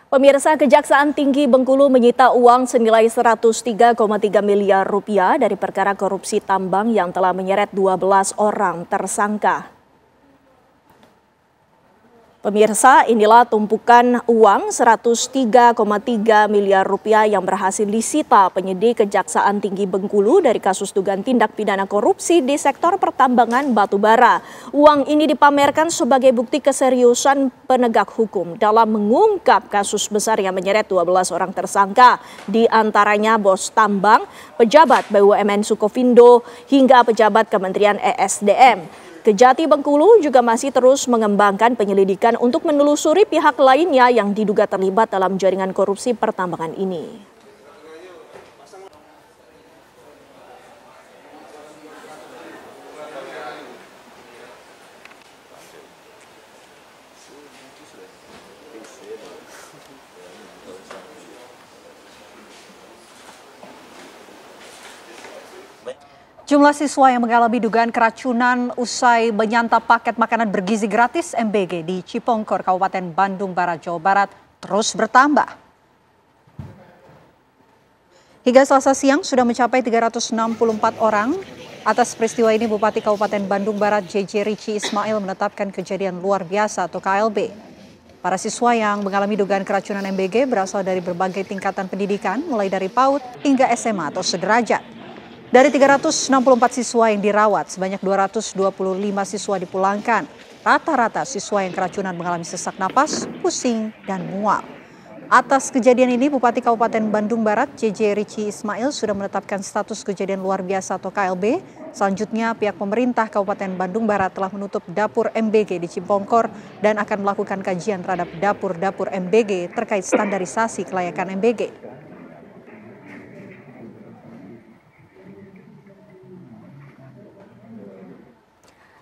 Pemirsa, Kejaksaan Tinggi Bengkulu menyita uang senilai 103,3 miliar rupiah dari perkara korupsi tambang yang telah menyeret 12 orang tersangka. Pemirsa, inilah tumpukan uang 103,3 miliar rupiah yang berhasil disita penyidik Kejaksaan Tinggi Bengkulu dari kasus dugaan tindak pidana korupsi di sektor pertambangan batubara. Uang ini dipamerkan sebagai bukti keseriusan penegak hukum dalam mengungkap kasus besar yang menyeret 12 orang tersangka, di antaranya bos tambang, pejabat BUMN Sukovindo, hingga pejabat Kementerian ESDM. Kejati Bengkulu juga masih terus mengembangkan penyelidikan untuk menelusuri pihak lainnya yang diduga terlibat dalam jaringan korupsi pertambangan ini. Jumlah siswa yang mengalami dugaan keracunan usai menyantap paket makanan bergizi gratis MBG di Cipongkor, Kabupaten Bandung Barat, Jawa Barat terus bertambah. Hingga Selasa siang sudah mencapai 364 orang. Atas peristiwa ini Bupati Kabupaten Bandung Barat JJ Rici Ismail menetapkan kejadian luar biasa atau KLB. Para siswa yang mengalami dugaan keracunan MBG berasal dari berbagai tingkatan pendidikan, mulai dari PAUD hingga SMA atau sederajat. Dari 364 siswa yang dirawat, sebanyak 225 siswa dipulangkan. Rata-rata siswa yang keracunan mengalami sesak napas, pusing, dan mual. Atas kejadian ini, Bupati Kabupaten Bandung Barat, JJ Rici Ismail, sudah menetapkan status kejadian luar biasa atau KLB. Selanjutnya, pihak pemerintah Kabupaten Bandung Barat telah menutup dapur MBG di Cipongkor dan akan melakukan kajian terhadap dapur-dapur MBG terkait standarisasi kelayakan MBG.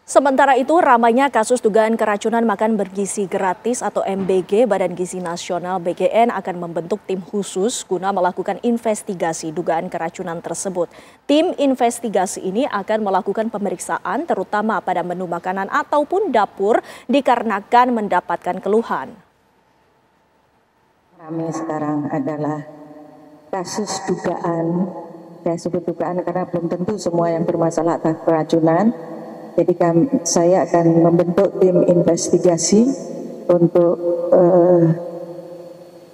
Sementara itu, ramainya kasus dugaan keracunan makan bergizi gratis atau MBG, Badan Gizi Nasional BGN akan membentuk tim khusus guna melakukan investigasi dugaan keracunan tersebut. Tim investigasi ini akan melakukan pemeriksaan terutama pada menu makanan ataupun dapur dikarenakan mendapatkan keluhan. Ramai sekarang adalah kasus dugaan, saya sebut dugaan karena belum tentu semua yang bermasalah atas keracunan. Jadi saya akan membentuk tim investigasi untuk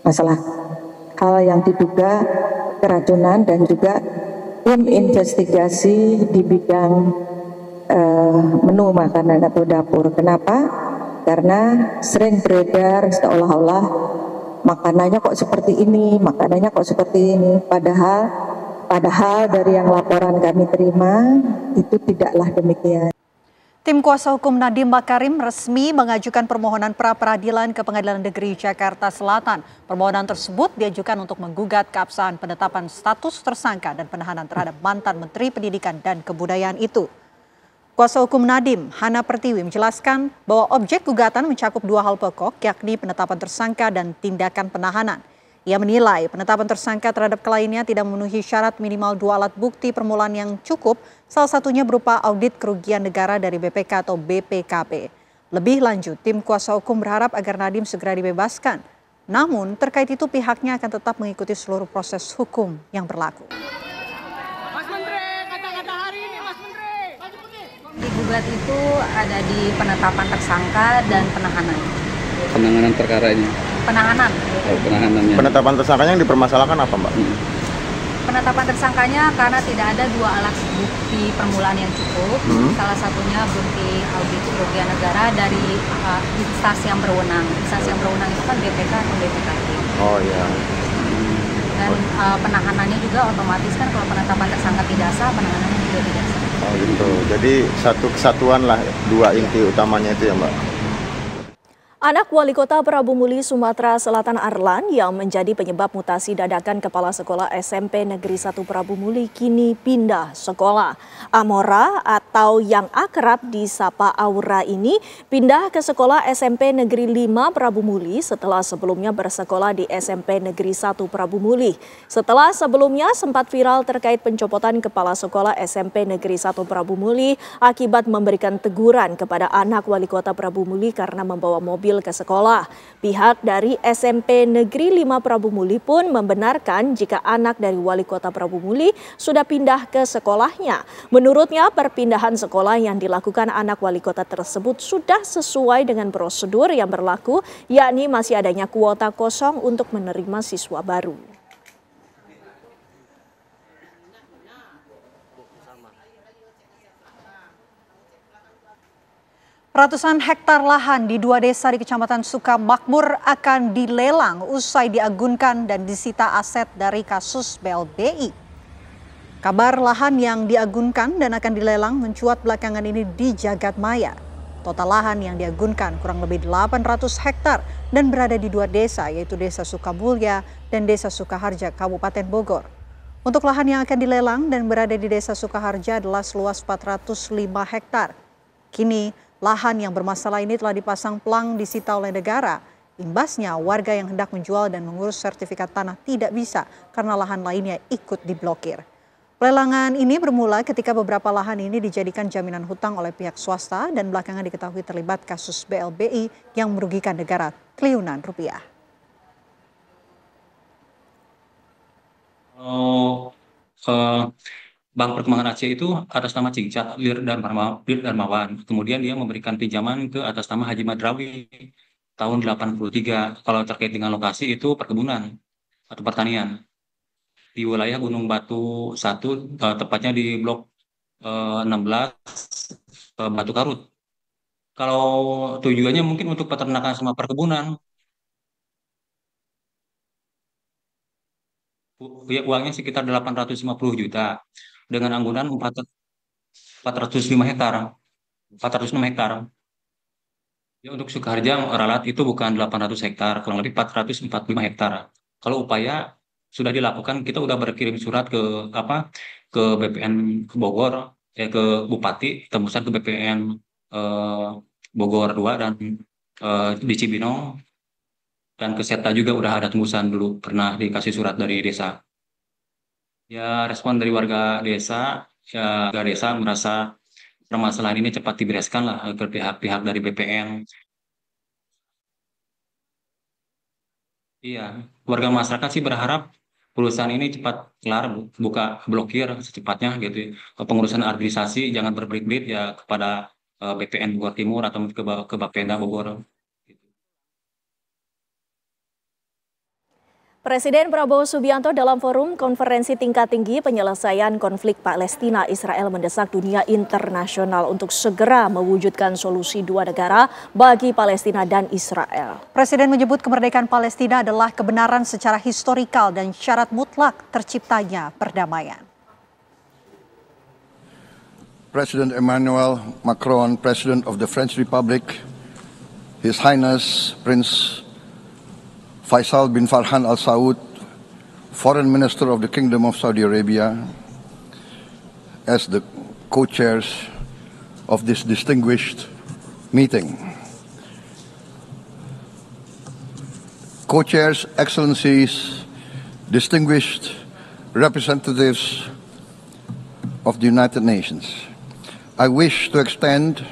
masalah hal yang diduga keracunan dan juga tim investigasi di bidang menu makanan atau dapur. Kenapa? Karena sering beredar seolah-olah makanannya kok seperti ini, makanannya kok seperti ini. Padahal dari yang laporan kami terima itu tidaklah demikian. Tim kuasa hukum Nadiem Makarim resmi mengajukan permohonan pra-peradilan ke Pengadilan Negeri Jakarta Selatan. Permohonan tersebut diajukan untuk menggugat keabsahan penetapan status tersangka dan penahanan terhadap mantan Menteri Pendidikan dan Kebudayaan itu. Kuasa hukum Nadiem, Hana Pertiwi, menjelaskan bahwa objek gugatan mencakup dua hal pokok, yakni penetapan tersangka dan tindakan penahanan. Ia menilai penetapan tersangka terhadap kliennya tidak memenuhi syarat minimal 2 alat bukti permulaan yang cukup, salah satunya berupa audit kerugian negara dari BPK atau BPKP. Lebih lanjut, tim kuasa hukum berharap agar Nadiem segera dibebaskan. Namun, terkait itu pihaknya akan tetap mengikuti seluruh proses hukum yang berlaku. Mas Menteri, kata-kata hari ini, Mas Menteri. Digugat itu ada di penetapan tersangka dan penahanan. Penanganan perkara ini? Penahanan. Oh, penahanannya. Penetapan tersangkanya yang dipermasalahkan apa, Mbak? Penetapan tersangkanya karena tidak ada 2 alat bukti permulaan yang cukup. Salah satunya bukti audit kerugian negara dari instansi yang berwenang. Instansi yang berwenang itu kan BPK atau BPKP. Oh iya. Dan penahanannya juga otomatis kan kalau penetapan tersangka tidak sah, penahanannya juga tidak sah. Oh gitu. Jadi satu kesatuan lah, 2 inti utamanya itu ya, Mbak. Anak Wali Kota Prabu Muli, Sumatera Selatan Arlan yang menjadi penyebab mutasi dadakan Kepala Sekolah SMP Negeri 1 Prabu Muli kini pindah sekolah. Amora atau yang akrab disapa Aura ini pindah ke Sekolah SMP Negeri 5 Prabu Muli setelah sebelumnya bersekolah di SMP Negeri 1 Prabu Muli. Setelah sebelumnya sempat viral terkait pencopotan Kepala Sekolah SMP Negeri 1 Prabu Muli akibat memberikan teguran kepada anak Wali Kota Prabu Muli karena membawa mobil mobil ke sekolah. Pihak dari SMP Negeri 5 Prabu Muli pun membenarkan jika anak dari Wali Kota Prabu Muli sudah pindah ke sekolahnya. Menurutnya, perpindahan sekolah yang dilakukan anak wali kota tersebut sudah sesuai dengan prosedur yang berlaku, yakni masih adanya kuota kosong untuk menerima siswa baru. Ratusan hektar lahan di 2 desa di Kecamatan Sukamakmur akan dilelang usai diagunkan dan disita aset dari kasus BLBI. Kabar lahan yang diagunkan dan akan dilelang mencuat belakangan ini di Jagad Maya. Total lahan yang diagunkan kurang lebih 800 hektar dan berada di 2 desa, yaitu Desa Sukamulya dan Desa Sukaharja, Kabupaten Bogor. Untuk lahan yang akan dilelang dan berada di Desa Sukaharja adalah seluas 405 hektar. Kini, lahan yang bermasalah ini telah dipasang pelang disita oleh negara. Imbasnya, warga yang hendak menjual dan mengurus sertifikat tanah tidak bisa karena lahan lainnya ikut diblokir. Pelelangan ini bermula ketika beberapa lahan ini dijadikan jaminan hutang oleh pihak swasta dan belakangan diketahui terlibat kasus BLBI yang merugikan negara triliunan rupiah. Bank Perkembangan Aceh itu atas nama Cingcat Lir Darmawan. Kemudian dia memberikan pinjaman ke atas nama Haji Madrawi tahun 83. Kalau terkait dengan lokasi itu perkebunan atau pertanian di wilayah Gunung Batu 1, tepatnya di blok 16 Batu Karut. Kalau tujuannya mungkin untuk peternakan sama perkebunan. Uangnya sekitar 850 juta. Dengan anggunan 405 hektar, 406 hektar. Ya, untuk Sukaharja ralat itu bukan 800 hektar, kurang lebih 445 hektar. Kalau upaya sudah dilakukan, kita udah berkirim surat ke BPN Bogor, ke Bupati, tembusan ke BPN Bogor 2 dan di Cibinong, dan ke Serta juga udah ada tembusan dulu, pernah dikasih surat dari desa. Ya, respon dari warga desa merasa permasalahan ini cepat dibereskan lah ke pihak-pihak dari BPN. Iya, warga masyarakat sih berharap perusahaan ini cepat kelar, buka blokir secepatnya gitu. Pengurusan administrasi jangan berbelit-belit ya kepada BPN Bogor Timur atau ke Bapenda Bogor. Presiden Prabowo Subianto dalam forum konferensi tingkat tinggi penyelesaian konflik Palestina-Israel mendesak dunia internasional untuk segera mewujudkan solusi 2 negara bagi Palestina dan Israel. Presiden menyebut kemerdekaan Palestina adalah kebenaran secara historikal dan syarat mutlak terciptanya perdamaian. President Emmanuel Macron, President of the French Republic, His Highness Prince Faisal bin Farhan Al Saud, Foreign Minister of the Kingdom of Saudi Arabia, as the co-chairs of this distinguished meeting. Co-chairs, Excellencies, distinguished representatives of the United Nations, I wish to extend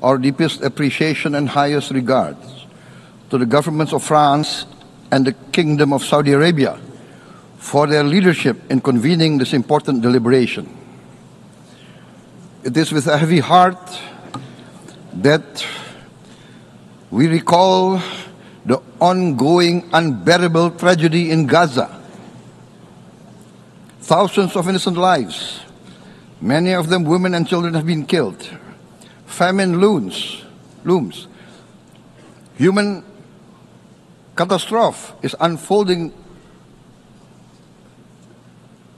our deepest appreciation and highest regards to the governments of France and the Kingdom of Saudi Arabia for their leadership in convening this important deliberation. It is with a heavy heart that we recall the ongoing unbearable tragedy in Gaza. Thousands of innocent lives, many of them women and children, have been killed. Famine looms. Human catastrophe is unfolding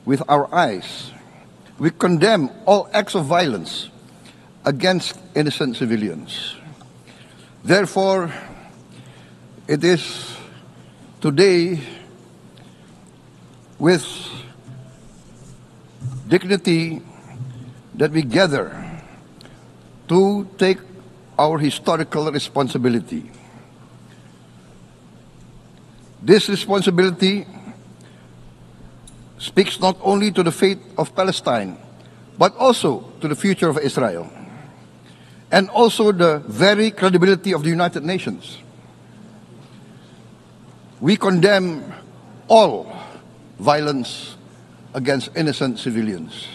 with our eyes. We condemn all acts of violence against innocent civilians. Therefore, it is today with dignity that we gather to take our historical responsibility. This responsibility speaks not only to the fate of Palestine, but also to the future of Israel. and also the very credibility of the United Nations. We condemn all violence against innocent civilians.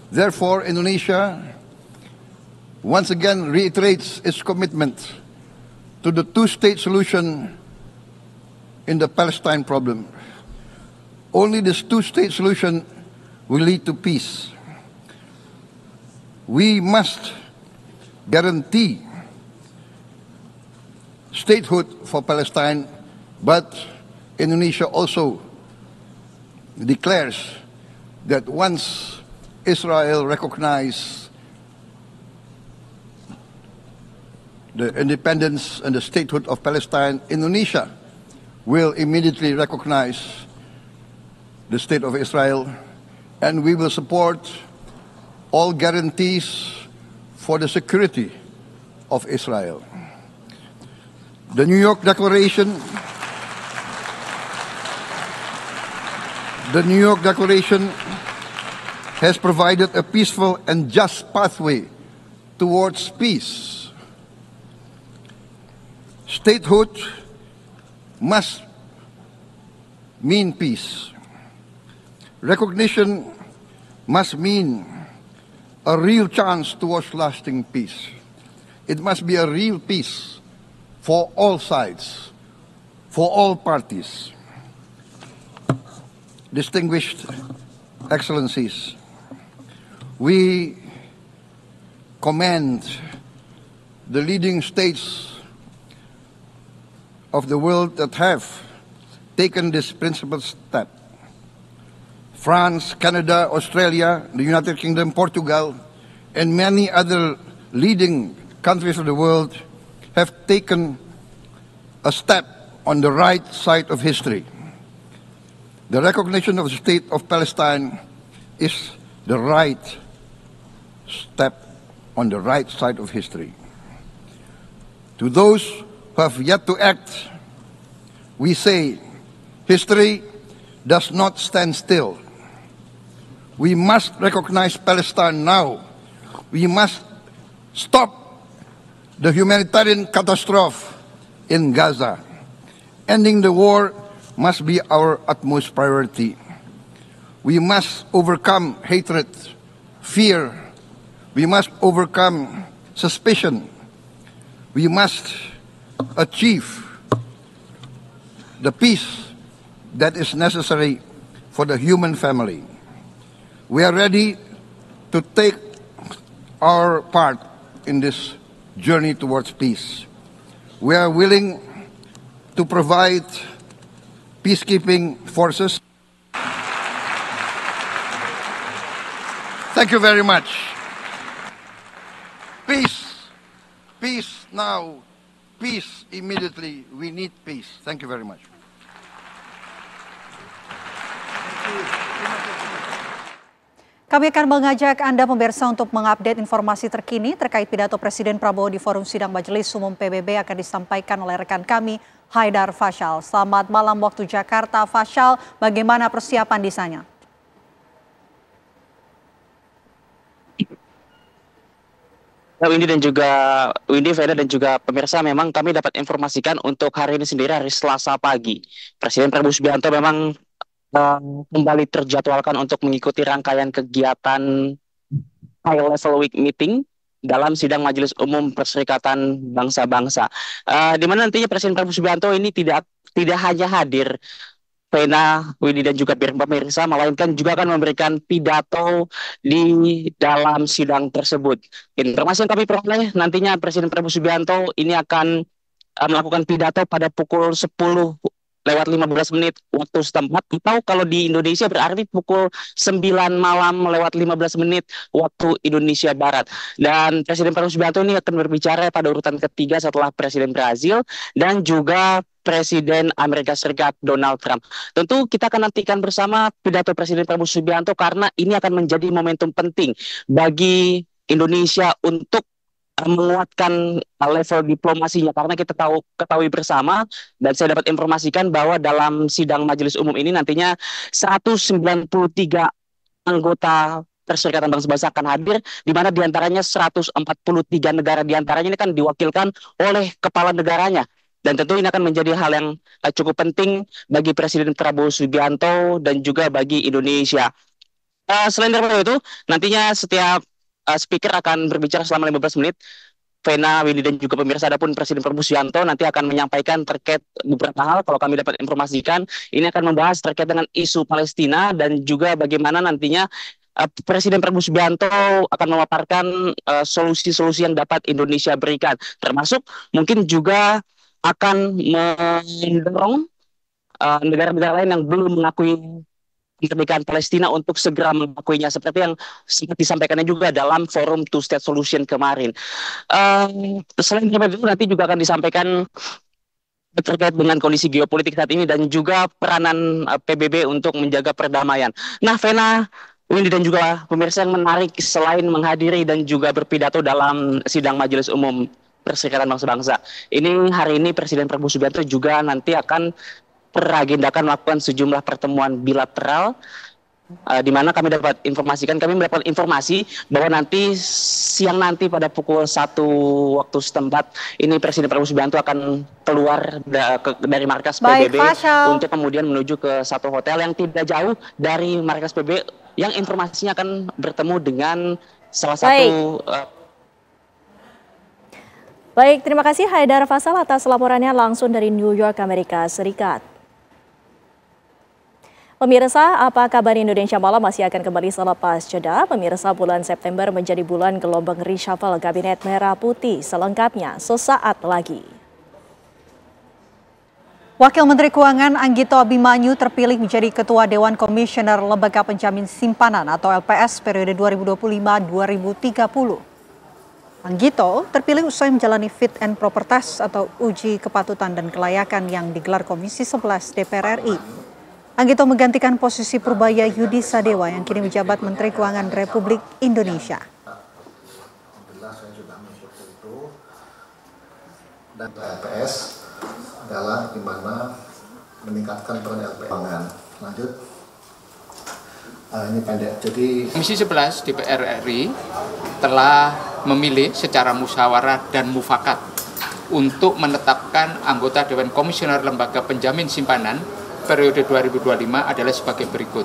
Therefore, Indonesia once again reiterates its commitment to the two-state solution in the Palestine problem. Only this two-state solution will lead to peace. We must guarantee statehood for Palestine, but Indonesia also declares that once Israel recognizes the independence and the statehood of Palestine, Indonesia will immediately recognize the state of Israel, and we will support all guarantees for the security of Israel. The New York Declaration has provided a peaceful and just pathway towards peace. Statehood must mean peace. Recognition must mean a real chance towards lasting peace. It must be a real peace for all sides, for all parties. Distinguished Excellencies, we commend the leading states of the world that have taken this principled step. France, Canada, Australia, the United Kingdom, Portugal, and many other leading countries of the world have taken a step on the right side of history. The recognition of the state of Palestine is the right step on the right side of history. To those who have yet to act, we say history does not stand still. We must recognize Palestine now. We must stop the humanitarian catastrophe in Gaza. Ending the war must be our utmost priority. We must overcome hatred, fear. We must overcome suspicion. We must achieve the peace that is necessary for the human family. We are ready to take our part in this journey towards peace. We are willing to provide peacekeeping forces. Thank you very much. Peace. Peace now. Peace immediately. We need peace. Thank you very much. Kami akan mengajak Anda pemirsa untuk mengupdate informasi terkini terkait pidato Presiden Prabowo di Forum Sidang Majelis Umum PBB akan disampaikan oleh rekan kami Haidar Fasyal. Selamat malam waktu Jakarta, Fasyal. Bagaimana persiapan di sana? Windy, Veda dan juga pemirsa, memang kami dapat informasikan untuk hari ini sendiri, hari Selasa pagi, Presiden Prabowo Subianto memang kembali terjadwalkan untuk mengikuti rangkaian kegiatan High Level Week Meeting dalam sidang Majelis Umum Perserikatan Bangsa-Bangsa, di mana nantinya Presiden Prabowo Subianto ini tidak hanya hadir, Vena, Windy dan juga pemirsa, melainkan juga akan memberikan pidato di dalam sidang tersebut. Informasi yang kami peroleh, nantinya Presiden Prabowo Subianto ini akan melakukan pidato pada pukul 10 lewat 15 menit waktu setempat, atau kalau di Indonesia berarti pukul 9 malam lewat 15 menit waktu Indonesia Barat. Dan Presiden Prabowo Subianto ini akan berbicara pada urutan ketiga setelah Presiden Brazil dan juga Presiden Amerika Serikat Donald Trump. Tentu kita akan nantikan bersama pidato Presiden Prabowo Subianto karena ini akan menjadi momentum penting bagi Indonesia untuk menguatkan level diplomasinya, karena kita ketahui bersama dan saya dapat informasikan bahwa dalam sidang Majelis Umum ini nantinya 193 anggota Perserikatan Bangsa-Bangsa akan hadir, di mana diantaranya 143 negara diantaranya ini kan diwakilkan oleh kepala negaranya. Dan tentu ini akan menjadi hal yang cukup penting bagi Presiden Prabowo Subianto dan juga bagi Indonesia. Selain daripada itu, nantinya setiap speaker akan berbicara selama 15 menit. Vena, Windy, dan juga pemirsa, adapun Presiden Prabowo Subianto nanti akan menyampaikan terkait beberapa hal. Kalau kami dapat informasikan, ini akan membahas terkait dengan isu Palestina dan juga bagaimana nantinya Presiden Prabowo Subianto akan memaparkan solusi-solusi yang dapat Indonesia berikan, termasuk mungkin juga akan mendorong negara-negara lain yang belum mengakui kemerdekaan Palestina untuk segera mengakuinya, seperti yang sempat disampaikannya juga dalam forum Two State Solution kemarin. Selain itu nanti juga akan disampaikan terkait dengan kondisi geopolitik saat ini dan juga peranan PBB untuk menjaga perdamaian. Nah, Vena, Windy, dan juga pemirsa, yang menarik selain menghadiri dan juga berpidato dalam sidang Majelis Umum Perserikatan Bangsa-Bangsa, ini hari ini Presiden Prabowo Subianto juga nanti akan beragendakan melakukan sejumlah pertemuan bilateral, di mana kami mendapatkan informasi bahwa nanti siang nanti pada pukul 1 waktu setempat ini Presiden Prabowo Subianto akan keluar dari markas PBB untuk kemudian menuju ke satu hotel yang tidak jauh dari markas PBB, yang informasinya akan bertemu dengan salah satu Baik, terima kasih Haidar Faisal atas laporannya langsung dari New York, Amerika Serikat. Pemirsa, apa kabar Indonesia Malam masih akan kembali selepas jeda. Pemirsa, bulan September menjadi bulan gelombang reshuffle Kabinet Merah Putih. Selengkapnya sesaat lagi. Wakil Menteri Keuangan Anggito Abimanyu terpilih menjadi Ketua Dewan Komisioner Lembaga Penjamin Simpanan atau LPS periode 2025-2030. Anggito terpilih usai menjalani fit and proper test atau uji kepatutan dan kelayakan yang digelar Komisi 11 DPR RI. Anggito menggantikan posisi Purbaya Yudi Sadewa yang kini menjabat Menteri Keuangan Republik Indonesia. Alhamdulillah saya sudah mensyukur itu, dan LPS adalah dimana meningkatkan peran LPS. Lanjut. Ini pendek. Jadi Komisi 11 DPR RI telah memilih secara musyawarah dan mufakat untuk menetapkan anggota Dewan Komisioner Lembaga Penjamin Simpanan periode 2025 adalah sebagai berikut.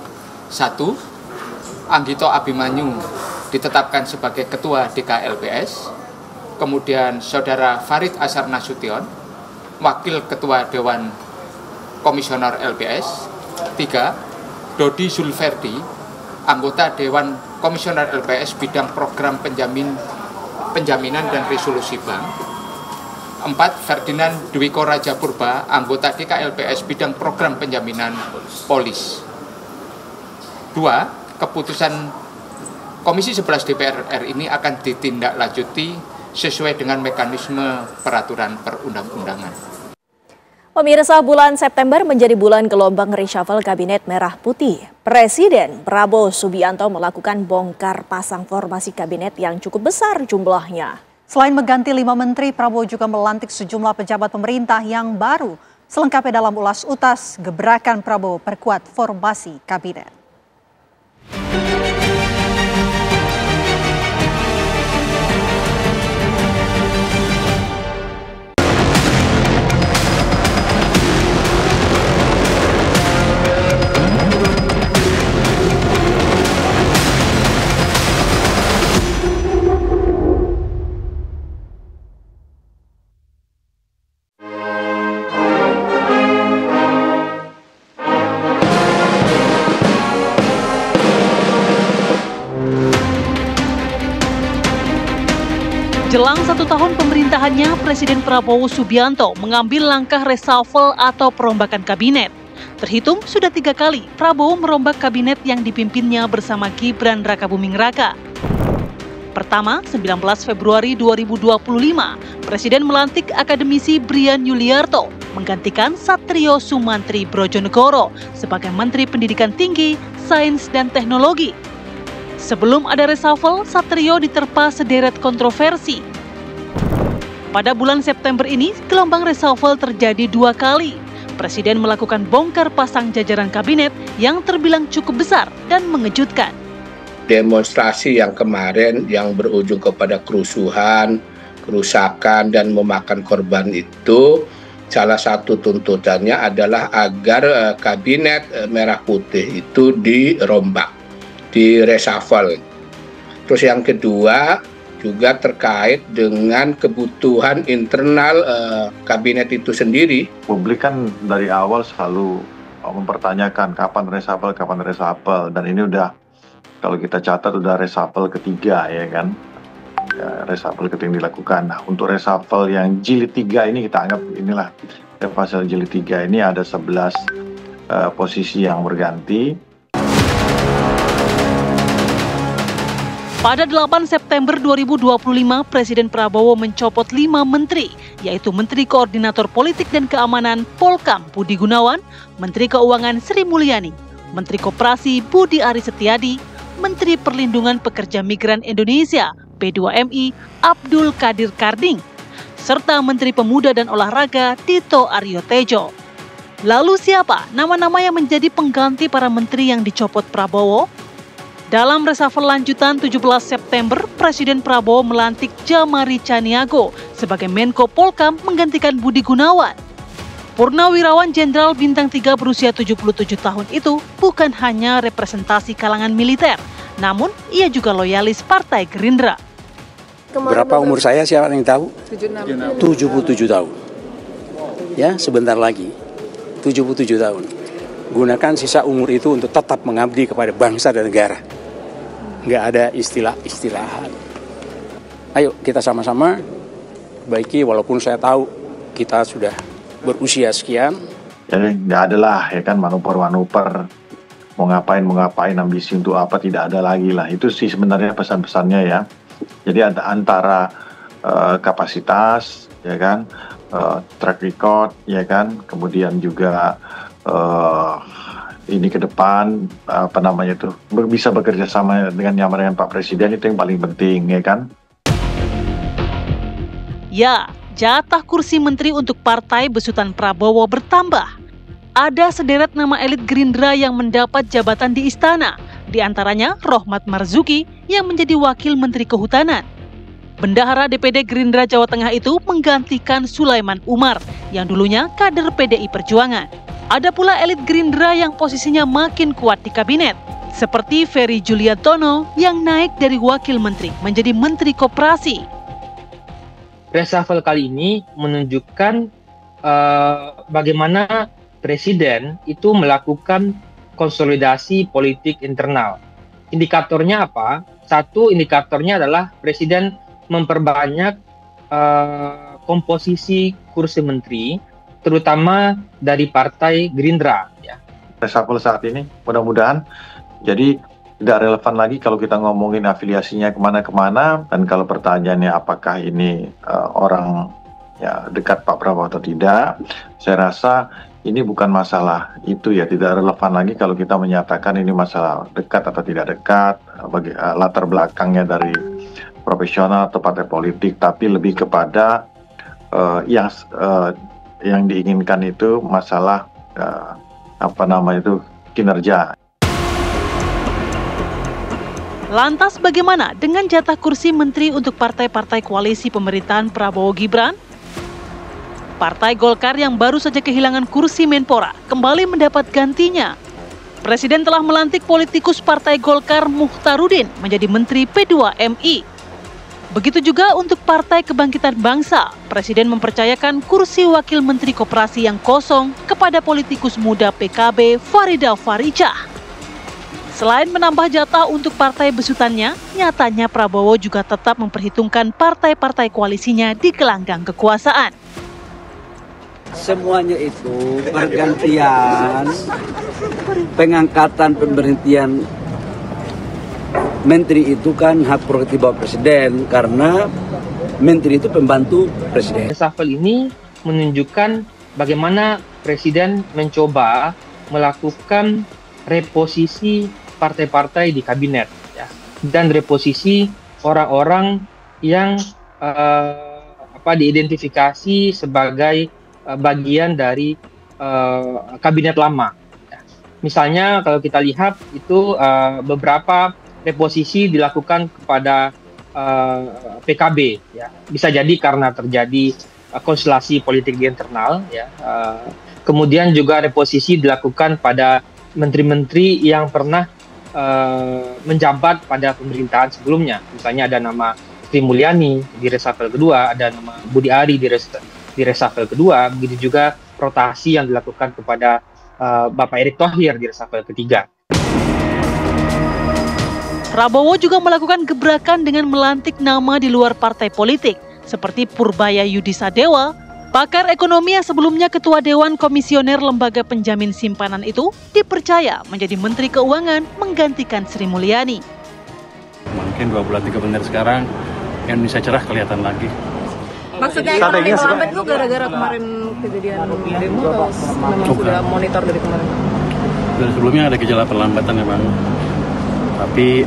1. Anggito Abimanyu ditetapkan sebagai Ketua DKLPS. Kemudian Saudara Farid Ashar Nasution, Wakil Ketua Dewan Komisioner LPS. 3. Dodi Zulverdi, anggota Dewan Komisioner LPS bidang program penjaminan dan resolusi bank. 4. Ferdinand Dwiko Raja Purba, anggota DKLPS bidang program penjaminan polis. 2. Keputusan Komisi 11 DPR RI ini akan ditindaklanjuti sesuai dengan mekanisme peraturan perundang-undangan. Pemirsa, bulan September menjadi bulan gelombang reshuffle Kabinet Merah Putih. Presiden Prabowo Subianto melakukan bongkar pasang formasi kabinet yang cukup besar jumlahnya. Selain mengganti 5 menteri, Prabowo juga melantik sejumlah pejabat pemerintah yang baru. Selengkapnya dalam ulas UTAS, gebrakan Prabowo perkuat formasi kabinet. Jelang 1 tahun pemerintahannya, Presiden Prabowo Subianto mengambil langkah reshuffle atau perombakan kabinet. Terhitung sudah 3 kali Prabowo merombak kabinet yang dipimpinnya bersama Gibran Rakabuming Raka. Pertama, 19 Februari 2025, Presiden melantik akademisi Brian Yuliarto menggantikan Satrio Sumantri Brojonegoro sebagai Menteri Pendidikan Tinggi, Sains dan Teknologi. Sebelum ada reshuffle, Satrio diterpa sederet kontroversi. Pada bulan September ini, gelombang reshuffle terjadi 2 kali. Presiden melakukan bongkar pasang jajaran kabinet yang terbilang cukup besar dan mengejutkan. demonstrasi yang kemarin yang berujung kepada kerusuhan, kerusakan, dan memakan korban itu, salah satu tuntutannya adalah agar kabinet merah putih itu dirombak, di-reshuffle. Terus yang kedua juga terkait dengan kebutuhan internal kabinet itu sendiri. Publik kan dari awal selalu mempertanyakan kapan reshuffle, dan ini udah, kalau kita catat udah reshuffle ketiga ya kan, ya, reshuffle ketiga dilakukan. Nah, untuk reshuffle yang jilid 3 ini kita anggap inilah pasal jilid 3 ini ada 11 posisi yang berganti. Pada 8 September 2025, Presiden Prabowo mencopot 5 menteri, yaitu Menteri Koordinator Politik dan Keamanan Polkam Budi Gunawan, Menteri Keuangan Sri Mulyani, Menteri Koperasi Budi Aris Setiadi, Menteri Perlindungan Pekerja Migran Indonesia P2MI Abdul Qadir Karding, serta Menteri Pemuda dan Olahraga Dito Aryo Tejo. Lalu siapa nama-nama yang menjadi pengganti para menteri yang dicopot Prabowo? Dalam reshuffle lanjutan 17 September, Presiden Prabowo melantik Jamari Caniago sebagai Menko Polkam menggantikan Budi Gunawan. Purnawirawan Jenderal Bintang 3 berusia 77 tahun itu bukan hanya representasi kalangan militer, namun ia juga loyalis Partai Gerindra. Berapa umur saya, siapa yang tahu? 77 tahun. Ya, sebentar lagi. 77 tahun. Gunakan sisa umur itu untuk tetap mengabdi kepada bangsa dan negara. Nggak ada istilah-istilahan. Ayo kita sama-sama baiki, walaupun saya tahu kita sudah berusia sekian. Jadi nggak ada lah ya kan manuver-manuver, mau ngapain, ambisi untuk apa, tidak ada lagi lah. Itu sih sebenarnya pesan-pesannya ya. Jadi ada antara kapasitas ya kan, track record ya kan, kemudian juga ini ke depan bisa bekerja sama dengan nyaman dengan Pak Presiden, itu yang paling penting ya kan. Ya, jatah kursi menteri untuk partai besutan Prabowo bertambah. Ada sederet nama elit Gerindra yang mendapat jabatan di istana, di antaranya Rohmat Marzuki yang menjadi wakil Menteri Kehutanan. Bendahara DPD Gerindra Jawa Tengah itu menggantikan Sulaiman Umar yang dulunya kader PDI Perjuangan. Ada pula elit Gerindra yang posisinya makin kuat di kabinet, seperti Ferry Juliantono yang naik dari wakil menteri menjadi Menteri Koperasi. Reshuffle kali ini menunjukkan bagaimana Presiden itu melakukan konsolidasi politik internal. Indikatornya apa? Satu, indikatornya adalah Presiden memperbanyak komposisi kursi menteri, terutama dari Partai Gerindra. Ya. Reshuffle saat ini mudah-mudahan jadi tidak relevan lagi kalau kita ngomongin afiliasinya kemana-kemana, dan kalau pertanyaannya apakah ini orang ya dekat Pak Prabowo atau tidak, saya rasa ini bukan masalah itu ya, tidak relevan lagi kalau kita menyatakan ini masalah dekat atau tidak dekat, latar belakangnya dari profesional atau partai politik, tapi lebih kepada yang diinginkan itu masalah kinerja. Lantas bagaimana dengan jatah kursi menteri untuk partai-partai koalisi pemerintahan Prabowo Gibran? Partai Golkar yang baru saja kehilangan kursi Menpora kembali mendapat gantinya. Presiden telah melantik politikus Partai Golkar Muhtarudin menjadi Menteri P2MI. Begitu juga untuk Partai Kebangkitan Bangsa, Presiden mempercayakan kursi Wakil Menteri Koperasi yang kosong kepada politikus muda PKB Farida Faricah. Selain menambah jatah untuk partai besutannya, nyatanya Prabowo juga tetap memperhitungkan partai-partai koalisinya di gelanggang kekuasaan. Semuanya itu pergantian, pengangkatan, pemberhentian menteri itu kan hak prerogatif Bapak Presiden, karena menteri itu pembantu Presiden. Reshuffle ini menunjukkan bagaimana Presiden mencoba melakukan reposisi partai-partai di kabinet, ya, dan reposisi orang-orang yang diidentifikasi sebagai bagian dari kabinet lama. Ya. Misalnya kalau kita lihat itu beberapa reposisi dilakukan kepada PKB, ya. Bisa jadi karena terjadi konstelasi politik di internal, ya. Kemudian juga reposisi dilakukan pada menteri-menteri yang pernah menjabat pada pemerintahan sebelumnya. Misalnya ada nama Sri Mulyani di reshuffle kedua, ada nama Budi Ari di reshuffle kedua, begitu juga rotasi yang dilakukan kepada Bapak Erick Thohir di reshuffle ketiga. Prabowo juga melakukan gebrakan dengan melantik nama di luar partai politik, seperti Purbaya Yudisadewa, pakar ekonomi yang sebelumnya Ketua Dewan Komisioner Lembaga Penjamin Simpanan itu dipercaya menjadi Menteri Keuangan menggantikan Sri Mulyani. Mungkin 2 bulan 3 bulan sekarang Indonesia cerah kelihatan lagi. Maksudnya ekonomi melambat itu gara-gara kemarin kejadian demo atau memang sudah monitor dari kemarin? Dari sebelumnya ada gejala perlambatan ya Bang, tapi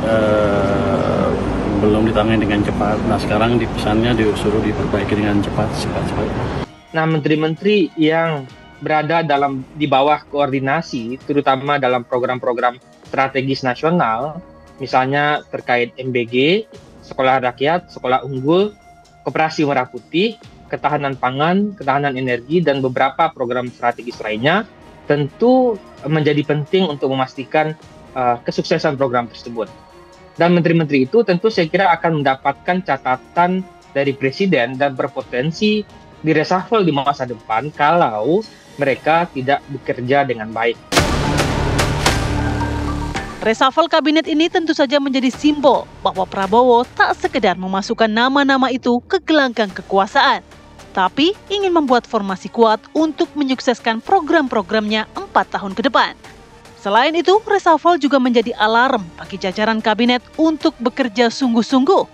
belum ditangani dengan cepat. Nah sekarang pesannya disuruh diperbaiki dengan cepat. Nah menteri-menteri yang berada di bawah koordinasi, terutama dalam program-program strategis nasional, misalnya terkait MBG, Sekolah Rakyat, Sekolah Unggul, Koperasi Merah Putih, ketahanan pangan, ketahanan energi, dan beberapa program strategis lainnya, tentu menjadi penting untuk memastikan kesuksesan program tersebut. Dan menteri-menteri itu tentu saya kira akan mendapatkan catatan dari Presiden dan berpotensi di reshuffle di masa depan kalau mereka tidak bekerja dengan baik. Reshuffle kabinet ini tentu saja menjadi simbol bahwa Prabowo tak sekedar memasukkan nama-nama itu ke gelanggang kekuasaan, tapi ingin membuat formasi kuat untuk menyukseskan program-programnya 4 tahun ke depan. Selain itu, reshuffle juga menjadi alarm bagi jajaran kabinet untuk bekerja sungguh-sungguh,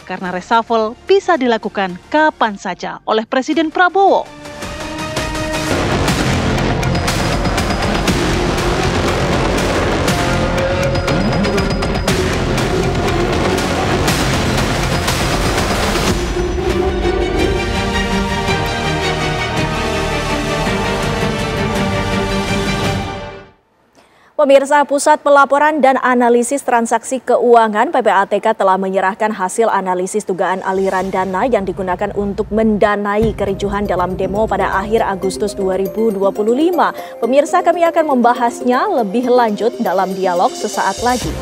karena reshuffle bisa dilakukan kapan saja oleh Presiden Prabowo. Pemirsa, Pusat Pelaporan dan Analisis Transaksi Keuangan (PPATK) telah menyerahkan hasil analisis dugaan aliran dana yang digunakan untuk mendanai kericuhan dalam demo pada akhir Agustus 2025. Pemirsa, kami akan membahasnya lebih lanjut dalam dialog sesaat lagi.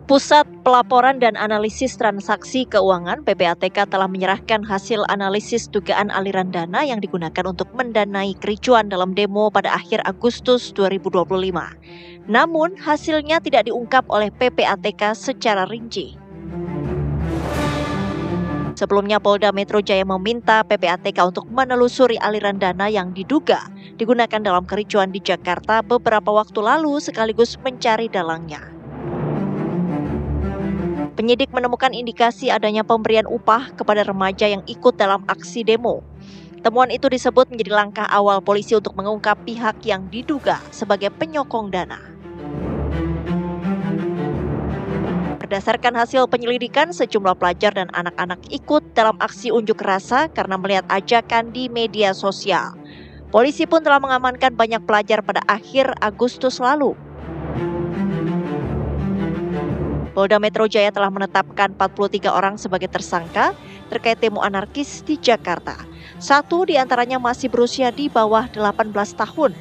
Pusat Pelaporan dan Analisis Transaksi Keuangan (PPATK) telah menyerahkan hasil analisis dugaan aliran dana yang digunakan untuk mendanai kericuan dalam demo pada akhir Agustus 2025. Namun, hasilnya tidak diungkap oleh PPATK secara rinci. Sebelumnya, Polda Metro Jaya meminta PPATK untuk menelusuri aliran dana yang diduga digunakan dalam kericuan di Jakarta beberapa waktu lalu sekaligus mencari dalangnya. Penyidik menemukan indikasi adanya pemberian upah kepada remaja yang ikut dalam aksi demo. Temuan itu disebut menjadi langkah awal polisi untuk mengungkap pihak yang diduga sebagai penyokong dana. Berdasarkan hasil penyelidikan, sejumlah pelajar dan anak-anak ikut dalam aksi unjuk rasa karena melihat ajakan di media sosial. Polisi pun telah mengamankan banyak pelajar pada akhir Agustus lalu. Polda Metro Jaya telah menetapkan 43 orang sebagai tersangka terkait demo anarkis di Jakarta. 1 diantaranya masih berusia di bawah 18 tahun.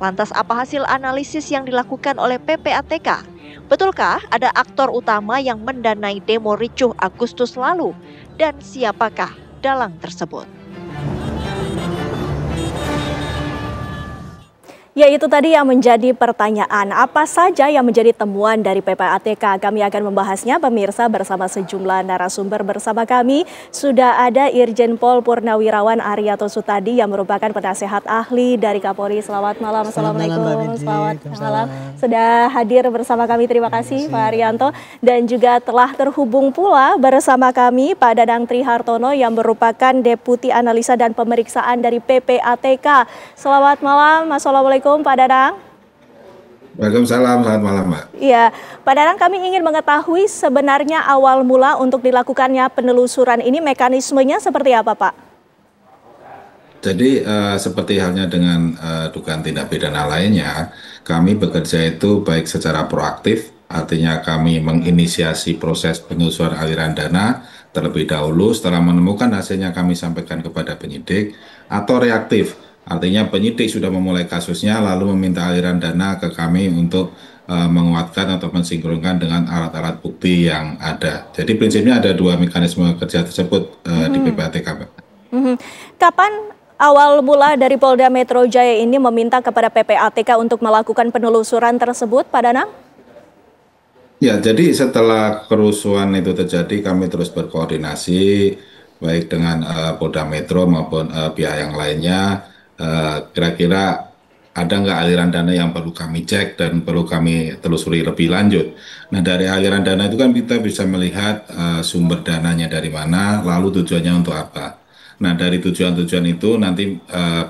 Lantas apa hasil analisis yang dilakukan oleh PPATK? Betulkah ada aktor utama yang mendanai demo ricuh Agustus lalu? Dan siapakah dalang tersebut? Ya, itu tadi yang menjadi pertanyaan. Apa saja yang menjadi temuan dari PPATK? Kami akan membahasnya, pemirsa, bersama sejumlah narasumber. Bersama kami sudah ada Irjen Pol Purnawirawan Ariyato Sutadi yang merupakan penasehat ahli dari Kapolri. Selamat malam. Assalamualaikum. Selamat malam. Sudah hadir bersama kami. Terima kasih Pak Ariyanto. Dan juga telah terhubung pula bersama kami Pak Dadang Trihartono yang merupakan Deputi Analisa dan Pemeriksaan dari PPATK. Selamat malam. Assalamualaikum Pak Dadang. Waalaikumsalam, selamat malam Mbak. Iya, Pak Dadang, kami ingin mengetahui sebenarnya awal mula untuk dilakukannya penelusuran ini, mekanismenya seperti apa Pak? Jadi seperti halnya dengan dugaan tindak pidana lainnya, kami bekerja itu baik secara proaktif, artinya kami menginisiasi proses penelusuran aliran dana terlebih dahulu, setelah menemukan hasilnya kami sampaikan kepada penyidik, atau reaktif, artinya penyidik sudah memulai kasusnya lalu meminta aliran dana ke kami untuk menguatkan atau mensinkronkan dengan alat-alat bukti yang ada. Jadi prinsipnya ada dua mekanisme kerja tersebut di PPATK. Kapan awal mula dari Polda Metro Jaya ini meminta kepada PPATK untuk melakukan penelusuran tersebut, Pak Danang? Ya, jadi setelah kerusuhan itu terjadi, kami terus berkoordinasi baik dengan Polda Metro maupun pihak yang lainnya. Kira-kira ada nggak aliran dana yang perlu kami cek dan perlu kami telusuri lebih lanjut. Nah, dari aliran dana itu kan kita bisa melihat sumber dananya dari mana, lalu tujuannya untuk apa. Nah, dari tujuan-tujuan itu nanti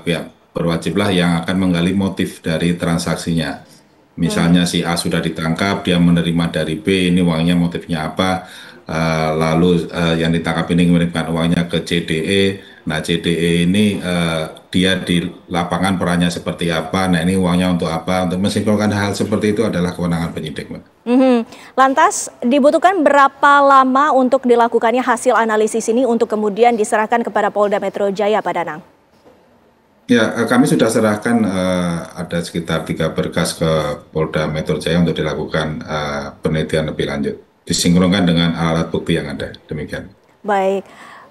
pihak berwajiblah yang akan menggali motif dari transaksinya. Misalnya si A sudah ditangkap, dia menerima dari B, ini uangnya motifnya apa, lalu yang ditangkap ini mengirimkan uangnya ke CDE, nah CDE ini dia di lapangan perannya seperti apa, nah ini uangnya untuk apa, untuk mensinkronkan hal seperti itu adalah kewenangan penyidik, Mbak. Lantas dibutuhkan berapa lama untuk dilakukannya hasil analisis ini untuk kemudian diserahkan kepada Polda Metro Jaya, Pak Danang? Ya, kami sudah serahkan ada sekitar 3 berkas ke Polda Metro Jaya untuk dilakukan penelitian lebih lanjut, disinkronkan dengan alat bukti yang ada. Demikian. Baik,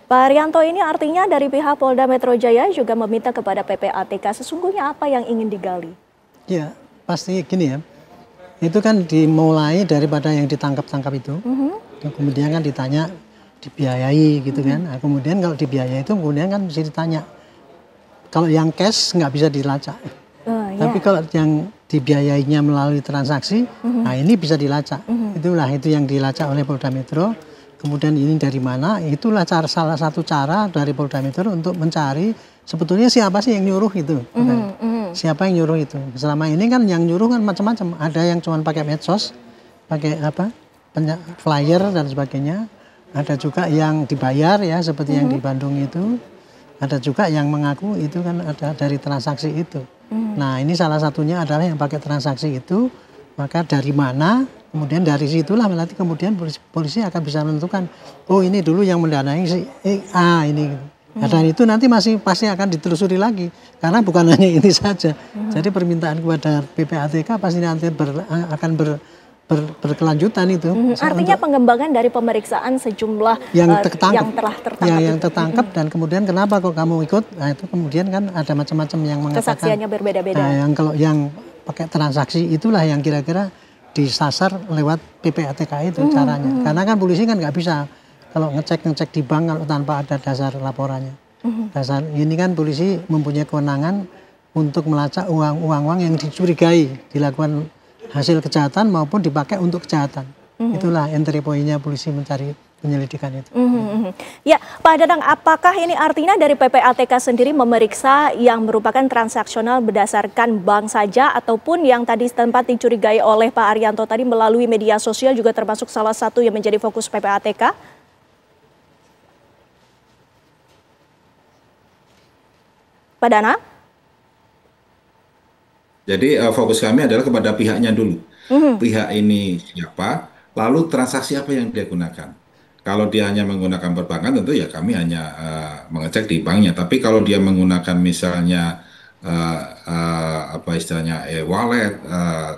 Pak Arianto, ini artinya dari pihak Polda Metro Jaya juga meminta kepada PPATK sesungguhnya apa yang ingin digali? Ya, pasti gini ya, itu kan dimulai daripada yang ditangkap-tangkap itu, kemudian kan ditanya dibiayai gitu kan, nah, kemudian kalau dibiayai itu kemudian kan mesti ditanya. Kalau yang cash nggak bisa dilacak, tapi kalau yang dibiayainya melalui transaksi, nah ini bisa dilacak. Itulah itu yang dilacak oleh Polda Metro. Kemudian ini dari mana? Itulah salah satu cara dari Polda Metro untuk mencari sebetulnya siapa sih yang nyuruh itu. Siapa yang nyuruh itu? Selama ini kan yang nyuruh kan macam-macam. Ada yang cuma pakai medsos, pakai flyer dan sebagainya. Ada juga yang dibayar ya seperti yang di Bandung itu. Ada juga yang mengaku itu kan ada dari transaksi itu. Nah ini salah satunya adalah yang pakai transaksi itu. Maka dari mana, kemudian dari situlah nanti kemudian polisi akan bisa menentukan, oh ini dulu yang mendanai si A ini. Dan itu nanti masih pasti akan ditelusuri lagi. Karena bukan hanya ini saja. Jadi permintaan kepada PPATK pasti nanti akan berkelanjutan itu. Artinya pengembangan dari pemeriksaan sejumlah yang telah tertangkap. Yang tertangkap dan kemudian kenapa kok kamu ikut? Nah itu kemudian kan ada macam-macam yang mengatakan. Kesaksiannya berbeda-beda. Nah, kalau yang pakai transaksi itulah yang kira-kira disasar lewat PPATK itu caranya. Karena kan polisi kan nggak bisa kalau ngecek di bank kalau tanpa ada dasar laporannya. Dasar ini kan polisi mempunyai kewenangan untuk melacak uang-uang yang dicurigai dilakukan hasil kejahatan maupun dipakai untuk kejahatan. Itulah entry point-nya polisi mencari penyelidikan itu. Ya, Pak Danang, apakah ini artinya dari PPATK sendiri memeriksa yang merupakan transaksional berdasarkan bank saja ataupun yang tadi sempat dicurigai oleh Pak Arianto tadi melalui media sosial juga termasuk salah satu yang menjadi fokus PPATK? Pak Danang? Jadi fokus kami adalah kepada pihaknya dulu. Pihak ini siapa, lalu transaksi apa yang dia gunakan. Kalau dia hanya menggunakan perbankan tentu ya kami hanya mengecek di banknya. Tapi kalau dia menggunakan misalnya apa istilahnya e-wallet,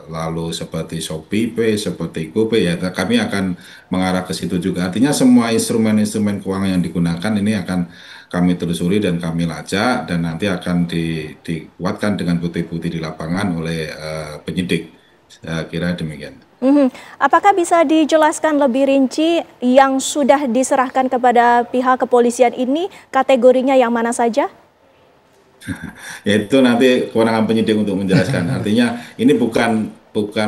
lalu seperti Shopee Pay, seperti GoPay ya kami akan mengarah ke situ juga. Artinya semua instrumen-instrumen keuangan yang digunakan ini akan kami telusuri dan kami lacak dan nanti akan dikuatkan dengan bukti-bukti di lapangan oleh penyidik. Saya kira demikian. Apakah bisa dijelaskan lebih rinci yang sudah diserahkan kepada pihak kepolisian ini kategorinya yang mana saja? Ya itu nanti kewenangan penyidik untuk menjelaskan. Artinya ini bukan